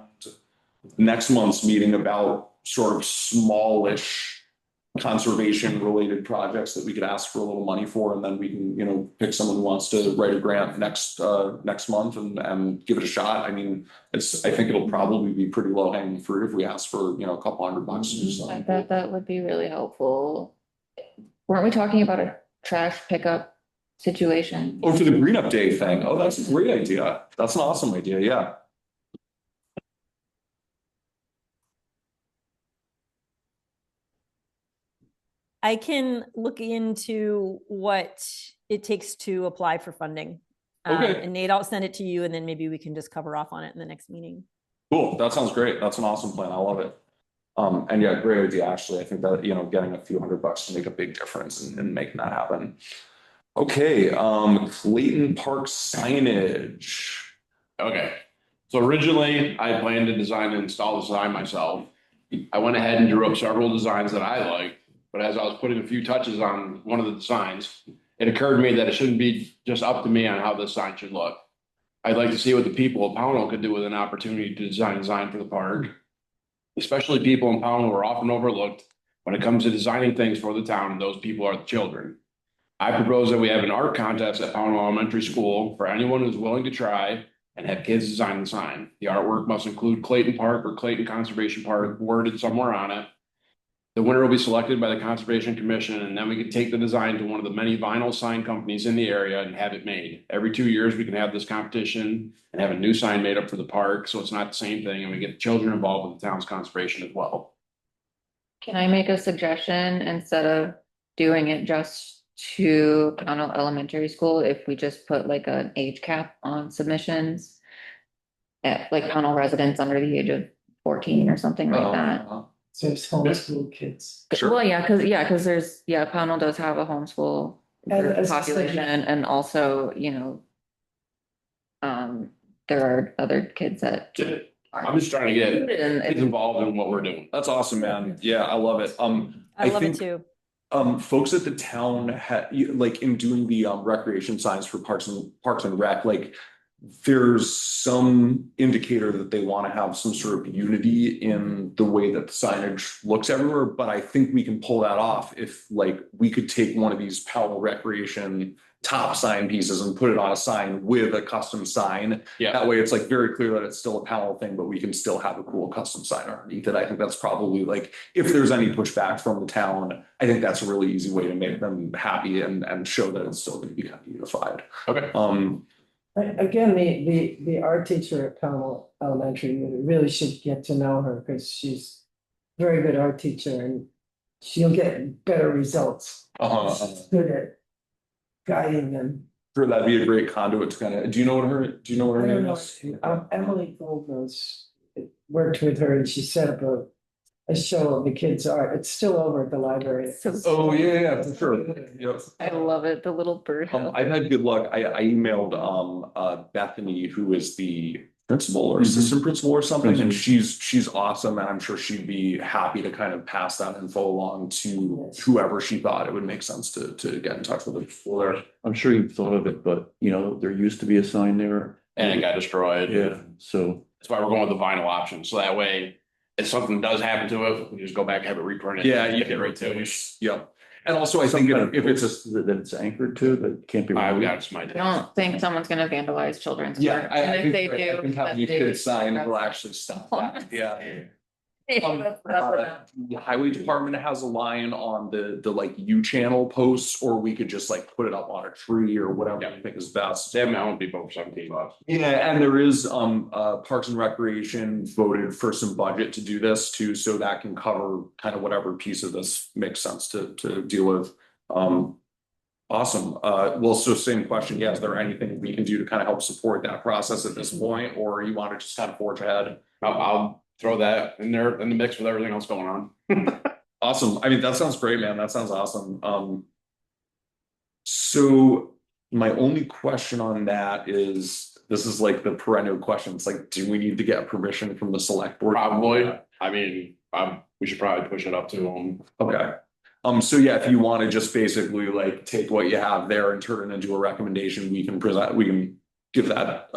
S1: next month's meeting about sort of smallish conservation related projects that we could ask for a little money for, and then we can, pick someone who wants to write a grant next month and give it a shot. I mean, I think it'll probably be pretty low hanging fruit if we ask for, a couple $100 to do
S2: I
S1: something.
S2: bet that would be really helpful. Weren't we talking about a trash pickup situation?
S1: Oh, for the green up day thing. Oh, that's a great idea. That's an awesome idea. Yeah.
S5: I can look into what it takes to apply for funding.
S1: Okay.
S5: And Nate, I'll send it to you and then maybe we can just cover off on it in the next meeting.
S1: Cool. That sounds great. That's an awesome plan. I love it. And yeah, great idea, Ashley. I think that, getting a few $100 to make a big difference in making that happen. Okay, Clayton Park signage.
S6: Okay, so originally I planned to design and install the sign myself. I went ahead and drew up several designs that I liked, but as I was putting a few touches on one of the designs, it occurred to me that it shouldn't be just up to me on how this sign should look. I'd like to see what the people of Pownell could do with an opportunity to design for the park, especially people in Pownell who are often overlooked when it comes to designing things for the town, and those people are the children. I propose that we have an art contest at Pownell Elementary School for anyone who's willing to try and have kids design the sign. The artwork must include Clayton Park or Clayton Conservation Park worded somewhere on it. The winner will be selected by the Conservation Commission, and then we can take the design to one of the many vinyl sign companies in the area and have it made. Every 2 years, we can have this competition and have a new sign made up for the park, so it's not the same thing, and we get the children involved with the town's conservation as well.
S2: Can I make a suggestion instead of doing it just to Pownell Elementary School, if we just put like an age cap on submissions? At like Pownell residents under the age of 14 or something like that.
S3: So it's homeschool kids.
S1: Sure.
S2: Well, because Pownell does have a homeschool
S3: And as I said,
S2: population, and also, there are other kids that.
S6: I'm just trying to get
S2: included in-
S6: kids involved in what we're doing.
S1: That's awesome, man. Yeah, I love it.
S5: I love
S1: think,
S5: it too.
S1: folks at the town like in doing the recreation signs for Parks and Rec, like there's some indicator that they want to have some sort of unity in the way that the signage looks everywhere. But I think we can pull that off if like we could take one of these Powell Recreation top sign pieces and put it on a sign with a custom sign.
S6: Yeah.
S1: That way it's like very clear that it's still a Powell thing, but we can still have a cool custom sign underneath it. I think that's probably like, if there's any pushback from the town, I think that's a really easy way to make them happy and show that it's still going to be kind of unified.
S6: Okay.
S3: Again, the art teacher at Pownell Elementary, you really should get to know her because she's a very good art teacher and she'll get better results. She's good at guiding them.
S1: Sure, that'd be a great conduit to kind of, do you know what her
S3: I don't
S1: name
S3: know,
S1: is?
S3: Emily Goldnose worked with her and she set up a show of the kids' art. It's still over at the library.
S1: Oh, yeah, for sure. Yep.
S2: I love it, the little bird.
S1: I've had good luck. I emailed Bethany, who is the principal or assistant principal or something, and she's awesome, and I'm sure she'd be happy to kind of pass that info along to whoever she thought it would make sense to get in touch with the people there.
S4: I'm sure you've thought of it, but there used to be a sign there.
S6: And it got destroyed.
S4: Yeah, so.
S6: That's why we're going with the vinyl option. So that way, if something does happen to it, we just go back and have it reprinted.
S1: Yeah, you
S6: get
S1: can
S6: right to it.
S1: Yep. And also, I think if it's a
S4: That it's anchored to, that can't be.
S6: We got some
S2: I
S6: ideas.
S2: don't think someone's gonna vandalize children's
S1: yeah,
S2: work,
S1: I
S2: and if
S1: think
S2: they
S1: I
S2: do.
S1: think having a
S2: then
S1: kid
S2: they-
S1: sign will actually stop that. Yeah. The highway department has a line on the like U channel posts, or we could just like put it up on a tree or whatever
S6: Yeah.
S1: I think is best.
S6: They have my own people for $17.
S1: Yeah, and there is Parks and Recreation voted for some budget to do this too, so that can cover kind of whatever piece of this makes sense to deal with. Awesome. Well, so same question. Yeah, is there anything we can do to kind of help support that process at this point, or you want to just kind of forge ahead?
S6: I'll throw that in there in the mix with everything else going on.
S1: Awesome. I mean, that sounds great, man. That sounds awesome. So my only question on that is, this is like the perennial question. It's like, do we need to get permission from the select board?
S6: Probably. I mean, we should probably push it up to them.
S1: Okay. So yeah, if you want to just basically like take what you have there and turn it into a recommendation, we can give that,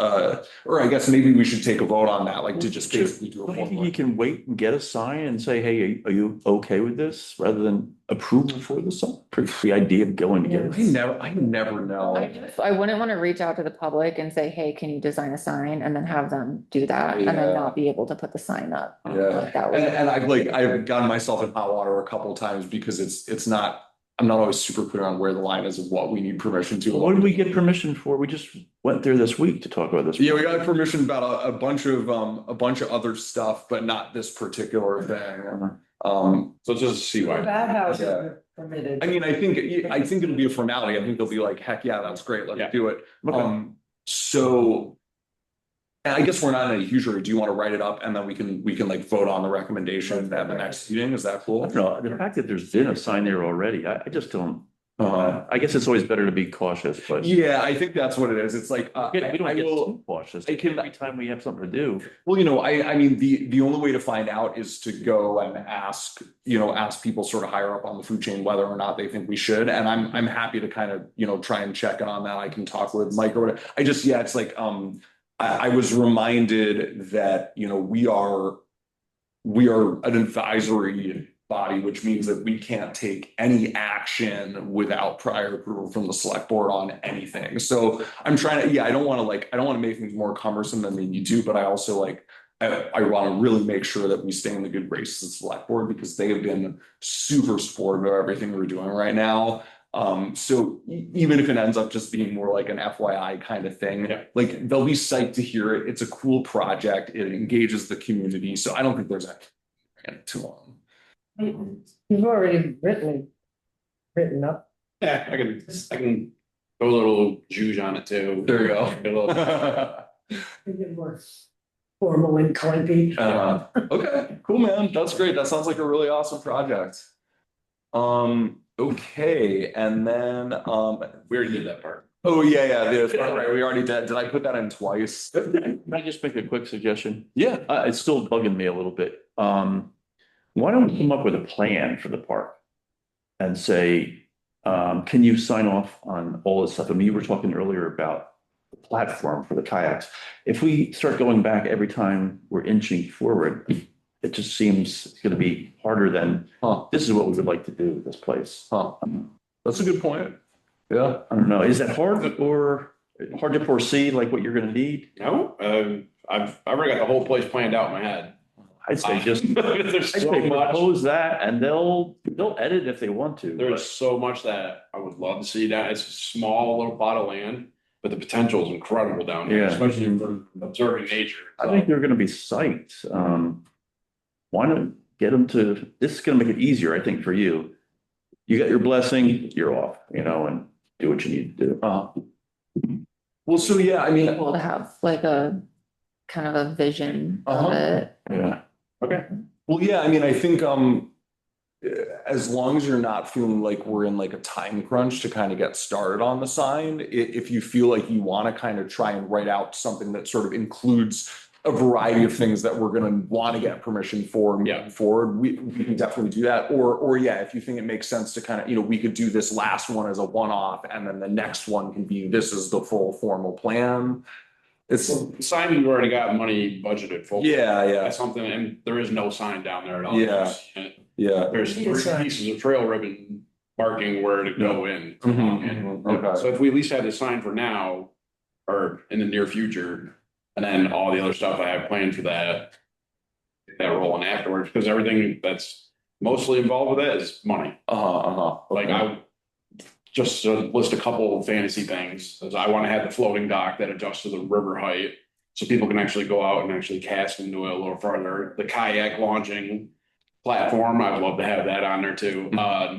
S1: or I guess maybe we should take a vote on that, like to just basically do a
S4: Maybe
S1: formal.
S4: you can wait and get a sign and say, hey, are you okay with this? Rather than approval for the sign, the idea of going to get it.
S1: I never know.
S2: I wouldn't want to reach out to the public and say, hey, can you design a sign? And then have them do that and
S1: Yeah.
S2: then not be able to put the sign up.
S1: Yeah,
S2: Like that would-
S1: and I've gotten myself in hot water a couple of times because it's not, I'm not always super clear on where the line is of what we need permission to.
S4: What did we get permission for? We just went there this week to talk about this.
S1: Yeah, we got permission about a bunch of other stuff, but not this particular thing.
S6: So it's just a CY.
S3: That house
S1: Yeah.
S3: is permitted.
S1: I mean, I think it'll be a formality. I think they'll be like, heck yeah, that's great,
S6: Yeah.
S1: let's do it.
S4: Okay.
S1: So. And I guess we're not in a huge hurry. Do you want to write it up and then we can like vote on the recommendation at the next meeting? Is that
S4: I
S1: cool?
S4: don't know, the fact that there's been a sign there already, I just don't,
S1: Uh,
S4: I guess it's always better to be cautious, but.
S1: yeah, I think that's what it is. It's like,
S4: We
S1: I
S4: don't get
S1: will,
S4: too cautious.
S1: I can-
S4: Every time we have something to do.
S1: well, I mean, the only way to find out is to go and ask people sort of higher up on the food chain whether or not they think we should. And I'm happy to kind of, try and check in on that. I can talk with Mike or whatever. It's like, I was reminded that, we are an advisory body, which means that we can't take any action without prior approval from the select board on anything. So I'm trying to, I don't want to make things more cumbersome than they need to, but I also I want to really make sure that we stay in the good graces of the select board because they have been super supportive of everything we're doing right now. So even if it ends up just being more like an FYI kind of thing,
S6: Yeah.
S1: like they'll be psyched to hear it. It's a cool project. It engages the community. So I don't think there's too long.
S3: You've already written up.
S6: Yeah, I can go a little juice on it too.
S1: There you
S6: Get a little-
S1: go.
S3: Get more formal and clunky.
S1: Okay, cool, man. That's great. That sounds like a really awesome project. Okay, and then,
S6: We already did that part.
S1: oh, yeah, right, we already did. Did I put that in twice?
S4: Can I just make a quick suggestion?
S1: Yeah.
S4: It's still bugging me a little bit. Why don't we come up with a plan for the park? And say, can you sign off on all this stuff? I mean, you were talking earlier about the platform for the kayaks. If we start going back every time we're inching forward, it just seems it's gonna be harder than, this is what we would like to do with this place.
S1: That's a good point. Yeah.
S4: I don't know, is that hard or hard to foresee like what you're gonna need?
S6: No, I've already got the whole place planned out in my head.
S4: I'd say just,
S6: There's
S4: I'd
S6: so
S4: say
S6: much.
S4: propose that and they'll edit if they want to.
S6: There's so much that I would love to see down. It's a small little plot of land, but the potential is incredible down there,
S4: Yeah.
S6: especially for observing nature.
S4: I think they're gonna be psyched. Why not get them to, this is gonna make it easier, I think, for you. You got your blessing, you're off, and do what you need to do.
S1: Well, so yeah, I mean,
S2: Able to have like a kind of a vision of
S1: Uh-huh.
S2: it.
S4: Yeah.
S1: well, yeah, I mean, I think, as long as you're not feeling like we're in like a time crunch to kind of get started on the sign, if you feel like you want to kind of try and write out something that sort of includes a variety of things that we're going to want to get permission for moving forward, we can definitely do that. Or yeah, if you think it makes sense to kind of, we could do this last one as a one-off and then the next one can be, this is the full formal plan. It's,
S6: Sign, we've already got money budgeted for.
S1: yeah,
S6: That's something, and there is no sign down there at all.
S1: Yeah.
S6: There's
S3: Need a
S6: three
S3: sign.
S6: pieces of trail ribbon marking where to go in.
S1: Mhm, okay.
S6: So if we at least had a sign for now, or in the near future, and then all the other stuff I have planned for that, get that rolling afterwards, because everything that's mostly involved with that is money. Like I just to list a couple of fantasy things, is I want to have the floating dock that adjusts to the river height. So people can actually go out and actually cast into it a little farther. The kayak launching platform, I'd love to have that on there too.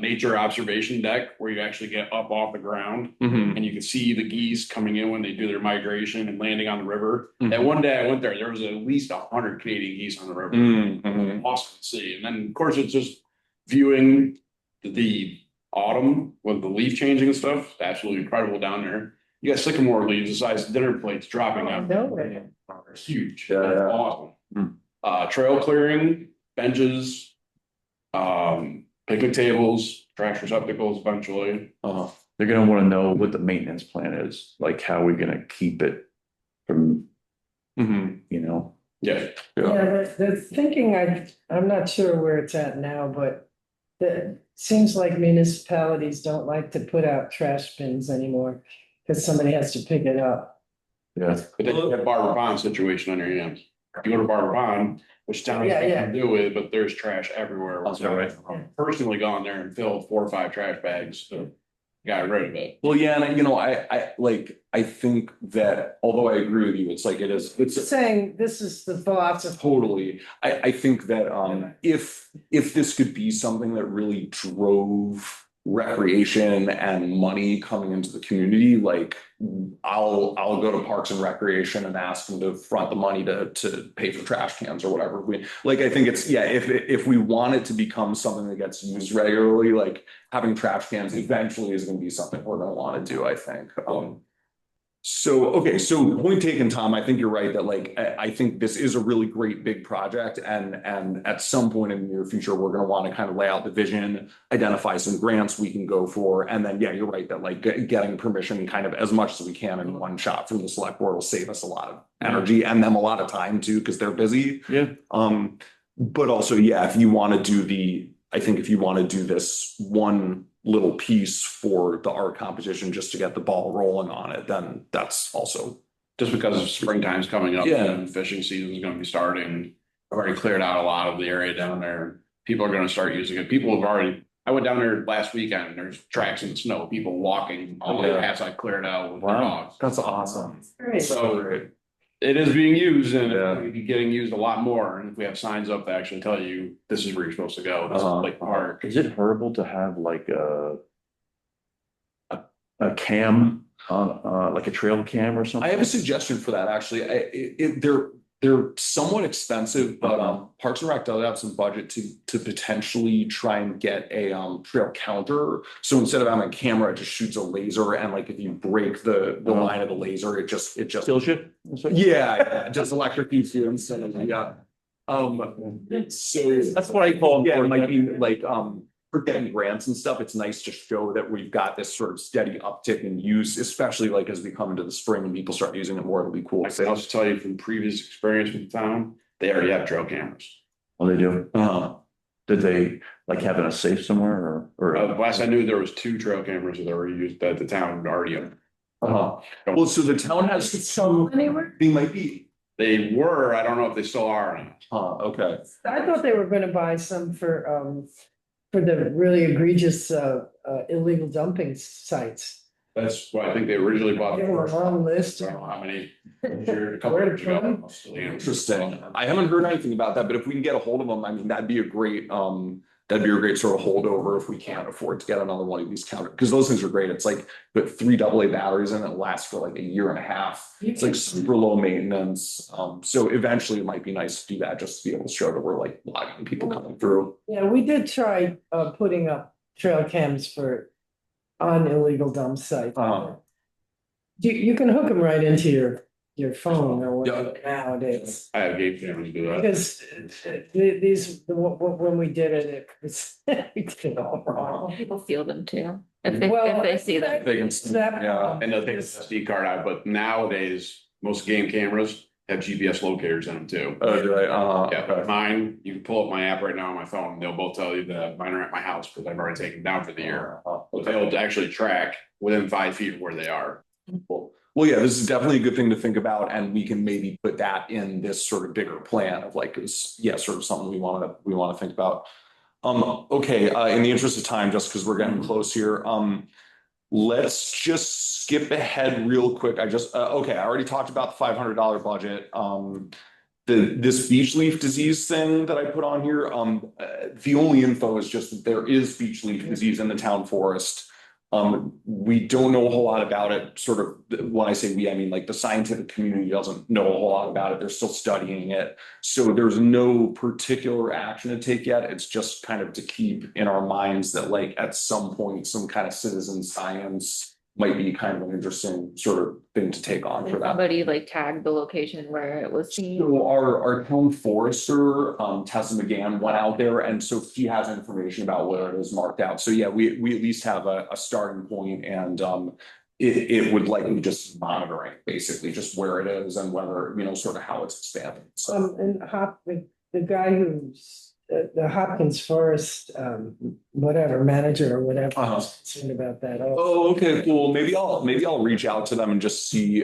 S6: Nature observation deck where you actually get up off the ground and you can see the geese coming in when they do their migration and landing on the river. And one day I went there was at least 100 Canadian geese on the river. Awesome to see. And then of course it's just viewing the autumn with the leaf changing and stuff. It's absolutely incredible down there. You got sycamore leaves the size of dinner plates dropping out.
S3: No way.
S6: It's huge.
S4: Yeah,
S6: That's
S4: yeah.
S6: awesome. Trail clearing, benches, picnic tables, trash receptacles eventually.
S4: They're gonna wanna know what the maintenance plan is, like how we're gonna keep it from, you know.
S6: Yeah.
S3: Yeah, the thinking, I'm not sure where it's at now, but it seems like municipalities don't like to put out trash bins anymore because somebody has to pick it up.
S4: Yeah.
S6: But then you have Barber Pond situation on your hands. You go to Barber Pond, which town has
S3: Yeah, yeah.
S6: nothing to do with, but there's trash everywhere.
S4: That's right.
S6: I've personally gone there and filled 4 or 5 trash bags, so got rid of it.
S1: Well, yeah, and I think that although I agree with you, it's
S3: Saying this is the philosophy.
S1: totally, I think that, if this could be something that really drove recreation and money coming into the community, like I'll go to Parks and Recreation and ask them to front the money to pay for trash cans or whatever. I think it's, yeah, if we want it to become something that gets used regularly, like having trash cans eventually is gonna be something we're gonna wanna do, I think. So point taken, Tom, I think you're right that I think this is a really great big project and at some point in the near future, we're gonna want to kind of lay out the vision, identify some grants we can go for, and then, yeah, you're right that getting permission kind of as much as we can in one shot from the select board will save us a lot of energy and them a lot of time too, because they're busy.
S4: Yeah.
S1: But also, yeah, if you want to do this one little piece for the art competition just to get the ball rolling on it, then that's also.
S6: Just because springtime's coming up
S1: Yeah.
S6: and fishing season is gonna be starting. I've already cleared out a lot of the area down there. People are gonna start using it. People have already, I went down there last weekend and there's tracks in the snow, people walking all the paths I cleared out with their
S4: Wow.
S6: dogs.
S1: That's awesome.
S3: Great.
S6: So it is being used and
S1: Yeah.
S6: it's gonna be getting used a lot more. And if we have signs up that actually tell you this is where you're supposed to go, this is Lake Park.
S4: Is it horrible to have like a cam on, like a trail cam or something?
S1: I have a suggestion for that, actually. They're somewhat expensive, but Parks and Rec does have some budget to potentially try and get a trail counter. So instead of having a camera, it just shoots a laser, and like if you break the line of the laser, it just
S4: Kills you?
S1: yeah, just electrocutes you instead of yeah. So
S4: That's what I call.
S1: yeah, it might be like for getting grants and stuff, it's nice to show that we've got this sort of steady uptick in use, especially like as we come into the spring and people start using it more, it'll be cool.
S6: I'll just tell you from previous experience with the town, they already have trail cameras.
S4: Oh, they do.
S1: Uh,
S4: Did they like have it in a safe somewhere or?
S6: Last I knew, there was 2 trail cameras that were used that the town already owned.
S1: Well, so the town has some,
S3: Anywhere?
S1: they might be,
S6: They were, I don't know if they still are or not.
S1: okay.
S3: I thought they were gonna buy some for the really egregious illegal dumping sites.
S6: That's why I think they originally bought the
S3: Give them a
S6: first.
S3: long list.
S6: I don't know how many. A couple
S3: Where to
S6: years
S3: put 'em?
S6: ago.
S1: Interesting. I haven't heard anything about that, but if we can get a hold of them, I mean, that'd be a great sort of holdover if we can't afford to get another one of these counter, because those things are great. It's like, put 3 AA batteries in it, lasts for like a year and a half. It's like super low maintenance. So eventually it might be nice to do that, just to be able to show that we're like logging people coming through.
S3: Yeah, we did try putting up trail cams on illegal dump sites. You can hook them right into your phone or whatever nowadays.
S6: I have game cameras to do that.
S3: Because when we did it we did it all wrong.
S2: People feel them too, if
S3: Well,
S2: they see them.
S1: They can,
S3: That-
S1: yeah.
S6: And they'll take the SD card out, but nowadays, most game cameras have GPS locators in them too.
S1: Oh, do I?
S6: Yeah,
S1: Okay.
S6: mine, you can pull up my app right now on my phone. They'll both tell you that mine are at my house because I've already taken them down for the year. But they'll actually track within 5 feet of where they are.
S1: Well, Well, yeah, this is definitely a good thing to think about, and we can maybe put that in this sort of bigger plan of like, is, yeah, sort of something we want to think about. Okay, in the interest of time, just because we're getting close here, let's just skip ahead real quick. Okay, I already talked about the $500 budget. This beech leaf disease thing that I put on here, the only info is just that there is beech leaf disease in the town forest. We don't know a whole lot about it. Sort of, when I say we, I mean like the scientific community doesn't know a whole lot about it. They're still studying it. So there's no particular action to take yet. It's just kind of to keep in our minds that like at some point, some kind of citizen science might be kind of an interesting sort of thing to take on for that.
S2: Somebody like tagged the location where it was seen.
S1: So our town forester, Tessa McGann, went out there, and so he has information about where it is marked out. So yeah, we at least have a starting point, and it would likely just monitoring basically just where it is and whether, you know, sort of how it's expanding. So
S3: And the guy who's the Hopkins Forest, whatever, manager or whatever,
S1: Uh-huh.
S3: is concerned about that. Also.
S1: oh, okay, cool. Maybe I'll reach out to them and just see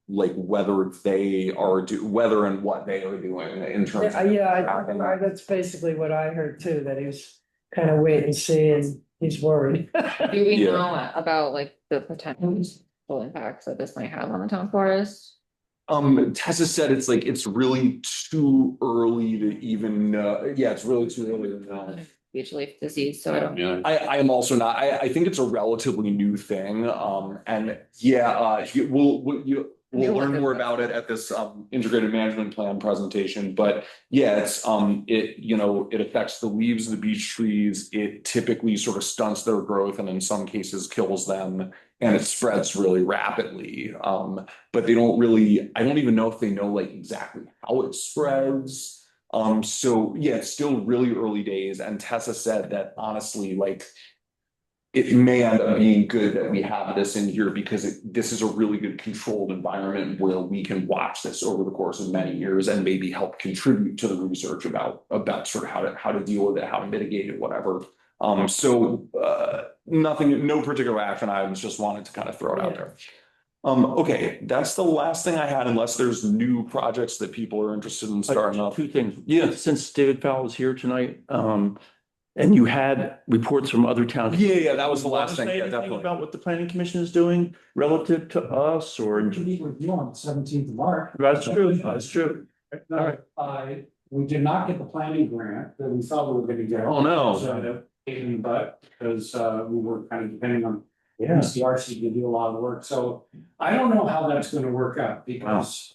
S1: like whether they are whether and what they are doing in terms of
S3: That's basically what I heard too, that he was kind of wait and see, and he's worried.
S2: Do we
S1: Yeah.
S2: know about like the potential impacts that this might have on the town forest?
S1: Tessa said it's really too early to even yeah, it's really too early to know.
S2: Beech leaf disease, so I don't.
S6: Yeah.
S1: I am also not, I think it's a relatively new thing, and yeah, we'll
S2: You'll
S1: learn
S2: look
S1: more
S2: at
S1: about it at this integrated management plan presentation, but yeah, it's it, you know, it affects the leaves of the beech trees. It typically sort of stunts their growth and in some cases kills them, and it spreads really rapidly. But they don't really, I don't even know if they know like exactly how it spreads. So yeah, it's still really early days, and Tessa said that honestly, like it may end up being good that we have this in here because this is a really good controlled environment where we can watch this over the course of many years and maybe help contribute to the research about sort of how to deal with it, how to mitigate it, whatever. So nothing, no particular action items, just wanted to kind of throw it out there. Okay, that's the last thing I had, unless there's new projects that people are interested in starting up.
S4: Two things.
S1: Yeah.
S4: Since David Powell is here tonight, and you had reports from other towns.
S1: Yeah, that was the
S4: Do you want
S1: last
S4: to
S1: thing.
S4: say
S1: Yeah,
S4: anything
S1: definitely.
S4: about what the planning commission is doing relative to us or?
S8: We can meet with you on the 17th of March.
S4: That's true, that's true.
S8: No, we did not get the planning grant that we thought we were gonna get.
S1: Oh, no.
S8: So, but because we were kind of depending on
S4: Yeah.
S8: MCRC to do a lot of work, so I don't know how that's gonna work out because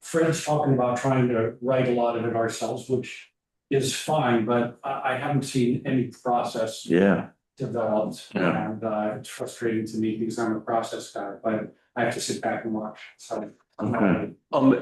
S8: Fred's talking about trying to write a lot of it ourselves, which is fine, but I haven't seen any process
S4: Yeah,
S8: developed.
S4: Yeah.
S8: And it's frustrating to me because I'm a process guy, but I have to sit back and watch, so.
S4: Okay.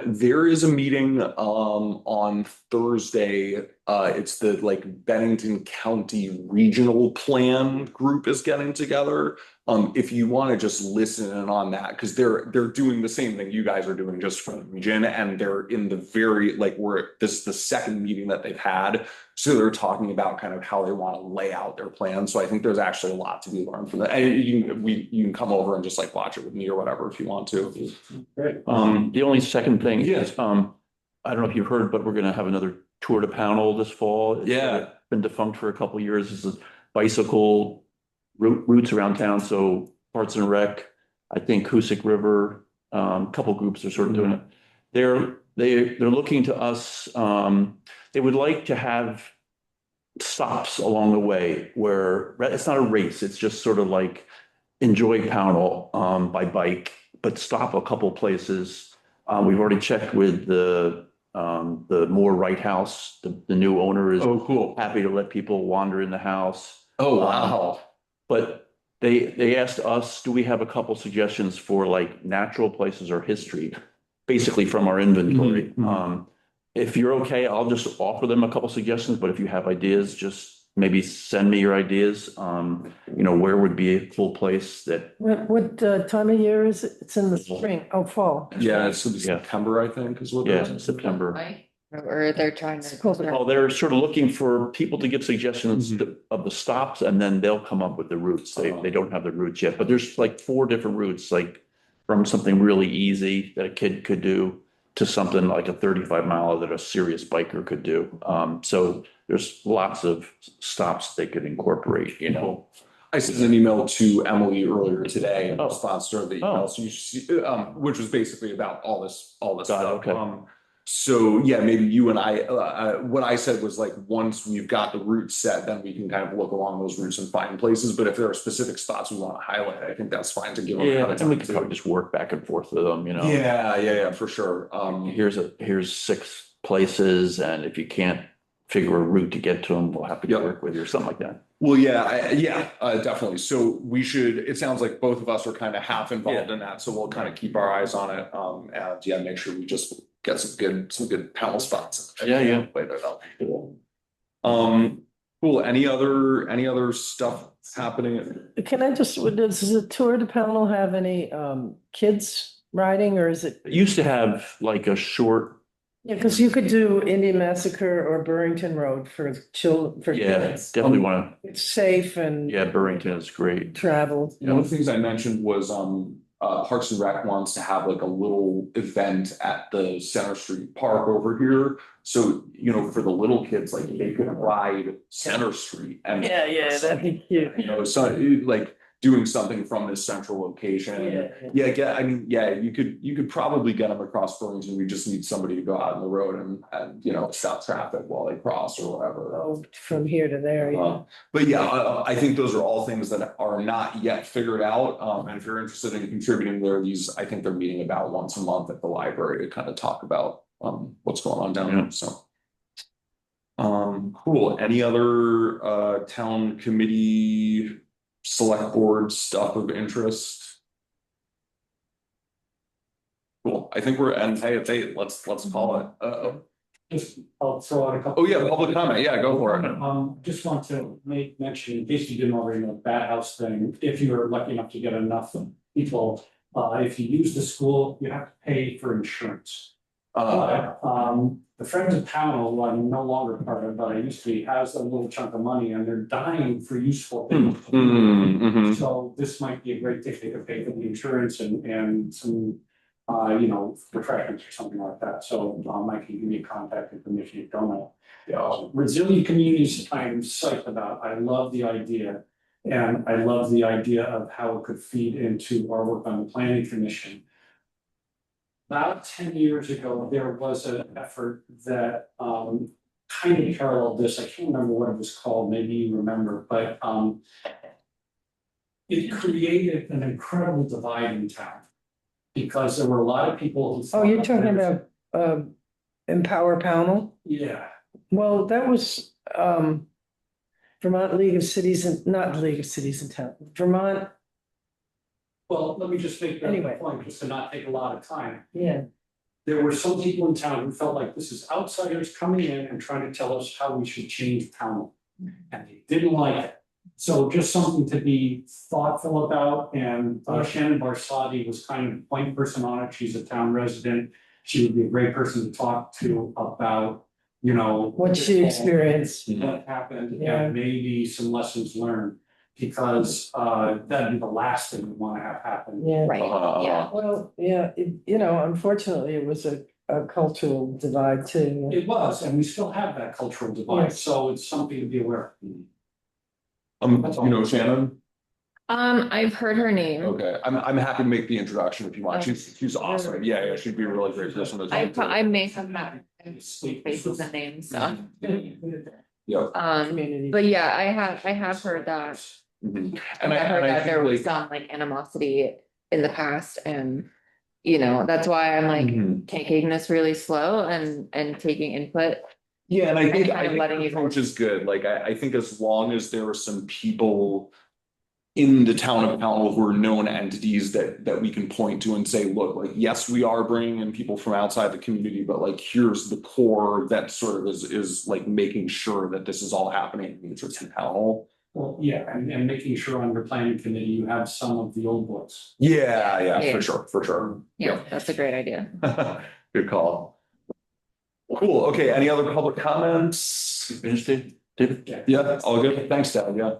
S1: There is a meeting on Thursday. It's the like Bennington County Regional Plan group is getting together. If you want to just listen in on that, because they're doing the same thing you guys are doing just for the region, and they're in the very like this is the second meeting that they've had. So they're talking about kind of how they want to lay out their plan. So I think there's actually a lot to be learned from that. And you can come over and just like watch it with me or whatever if you want to.
S8: Great.
S4: the only second thing
S1: Yeah.
S4: is, I don't know if you've heard, but we're gonna have another tour de Pownell this fall. It's,
S1: Yeah.
S4: been defunct for a couple of years. This is bicycle routes around town, so Parks and Rec, I think Hoosick River, couple groups are sort of doing it. They're looking to us, they would like to have stops along the way where it's not a race, it's just sort of like enjoy Pownell by bike, but stop a couple places. We've already checked with the Moore Wright House. The new owner is
S1: Oh, cool.
S4: happy to let people wander in the house.
S1: Oh, wow.
S4: But they asked us, do we have a couple suggestions for like natural places or history, basically from our inventory?
S1: Mhm,
S4: If you're okay, I'll just offer them a couple suggestions, but if you have ideas, just maybe send me your ideas. Where would be a cool place that,
S3: What time of year is it? It's in the spring, fall.
S1: Yeah, it's
S4: Yeah.
S1: September, I think, is what.
S4: yeah,
S1: they're-
S4: September.
S2: Right? Or they're trying
S3: It's
S2: to.
S3: close.
S4: Well, they're sort of looking for people to give suggestions of the stops, and then they'll come up with the routes. They don't have the routes yet, but there's like 4 different routes, like from something really easy that a kid could do to something like a 35 mile that a serious biker could do. So there's lots of stops they could incorporate, you know.
S1: I sent an email to Emily earlier today in
S4: Oh.
S1: response to the
S4: Oh.
S1: email, so you should see, which was basically about all this
S4: Got it,
S1: stuff.
S4: okay.
S1: So yeah, maybe you and I, what I said was like, once we've got the route set, then we can kind of look along those routes and find places. But if there are specific spots we want to highlight, I think that's fine to give them.
S4: Yeah,
S1: kind of
S4: and we
S1: time
S4: could
S1: to-
S4: probably just work back and forth with them, you know.
S1: Yeah, for sure.
S4: Here's 6 places, and if you can't figure a route to get to them, we'll have to
S1: Yep.
S4: work with you or something like that.
S1: Well, definitely. So we should, it sounds like both of us are kind of half involved in that, so we'll kind of keep our eyes on it. And yeah, make sure we just get some good panel spots.
S4: Yeah.
S1: Play that out. Cool. Any other stuff happening?
S3: Can I just, does the Tour de Pownell have any kids riding, or is it?
S4: It used to have like a short,
S3: Yeah, because you could do Indian Massacre or Burrington Road for children, for
S4: yeah,
S3: kids.
S4: definitely want
S3: It's safe and
S4: to, yeah, Burrington is great.
S3: travel.
S1: One of the things I mentioned was Parks and Rec wants to have like a little event at the Center Street Park over here. So, you know, for the little kids, like they could ride Center Street and.
S3: Yeah, that'd be cute.
S1: You know, so like doing something from this central location. I mean, you could probably get them across Burlington. We just need somebody to go out on the road and, you know, stop traffic while they cross or whatever.
S3: Oh, from here to there, yeah.
S1: But yeah, I think those are all things that are not yet figured out. And if you're interested in contributing there, I think they're meeting about once a month at the library to kind of talk about what's going on down there. So. Cool. Any other town committee, select board stuff of interest? Cool. I think let's call it.
S8: Just, I'll throw out a couple.
S1: Oh yeah, public comment. Yeah, go for it.
S8: Just want to make mention, in case you didn't already know, Bat House thing, if you were lucky enough to get enough people, if you use the school, you have to pay for insurance. But, the Friends of Pownell, I'm no longer part of, but I used to be, has a little chunk of money and they're dying for useful things.
S1: Mhm.
S8: So this might be a great thing, they could pay for the insurance and some, you know, refreshments or something like that. So, Mike can give me contact information if you don't know. Resilient communities, I'm psyched about. I love the idea. And I love the idea of how it could feed into our work on the planning commission. About 10 years ago, there was an effort that kind of paralleled this. I can't remember what it was called, maybe you remember, but it created an incredible divide in town. Because there were a lot of people who.
S3: Oh, you're talking about Empower Pownell?
S8: Yeah,
S3: Well, that was Vermont League of Cities and, not League of Cities and Town, Vermont,
S8: well, let me just make that
S3: Anyway.
S8: point, just to not take a lot of time.
S3: yeah.
S8: There were some people in town who felt like this is outsiders coming in and trying to tell us how we should change Pownell. And they didn't like it. So just something to be thoughtful about, and Shannon Barsadi was kind of the point person on it. She's a town resident. She would be a great person to talk to about, you know.
S3: What she experienced.
S8: What happened
S3: Yeah.
S8: and maybe some lessons learned, because that'd be the last thing we want to have happen.
S3: Yeah.
S2: Right, yeah.
S3: Well, yeah, you know, unfortunately, it was a cultural divide too.
S8: It was, and we still have that cultural divide,
S3: Yes.
S8: so it's something to be aware of.
S1: You know Shannon?
S2: I've heard her name.
S1: Okay, I'm happy to make the introduction if you want. She's awesome. Yeah, she'd be a really great person to talk to.
S2: I may have met faces and names, so.
S1: Yeah.
S3: Community.
S2: But yeah, I have heard that.
S1: Mhm.
S2: And I heard that there was some like animosity in the past, and you know, that's why I'm like
S1: Mhm.
S2: taking this really slow and taking input.
S1: Yeah, and I think
S2: kind of letting
S1: the
S2: you-
S1: approach is good. Like, I think as long as there are some people in the town of Pownell who are known entities that we can point to and say, look, like, yes, we are bringing in people from outside the community, but like, here's the core that sort of is like making sure that this is all happening in the interest of Pownell.
S8: Well, yeah, and making sure on your planning committee, you have some of the old books.
S1: Yeah,
S2: Yeah.
S1: for sure.
S2: Yeah, that's a great idea.
S1: Good call. Cool. Okay, any other public comments?
S4: Finished, David?
S1: Yeah, all good. Thanks, Dad. Yeah.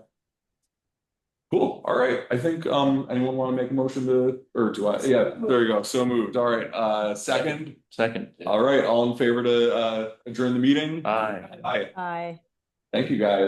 S1: Cool. All right. I think, anyone want to make a motion to, or do I? Yeah, there you go. So moved. All right. Second.
S4: Second.
S1: All right. All in favor to, adjourn the meeting?
S4: Aye.
S1: Aye.
S5: Aye.
S1: Thank you, guys.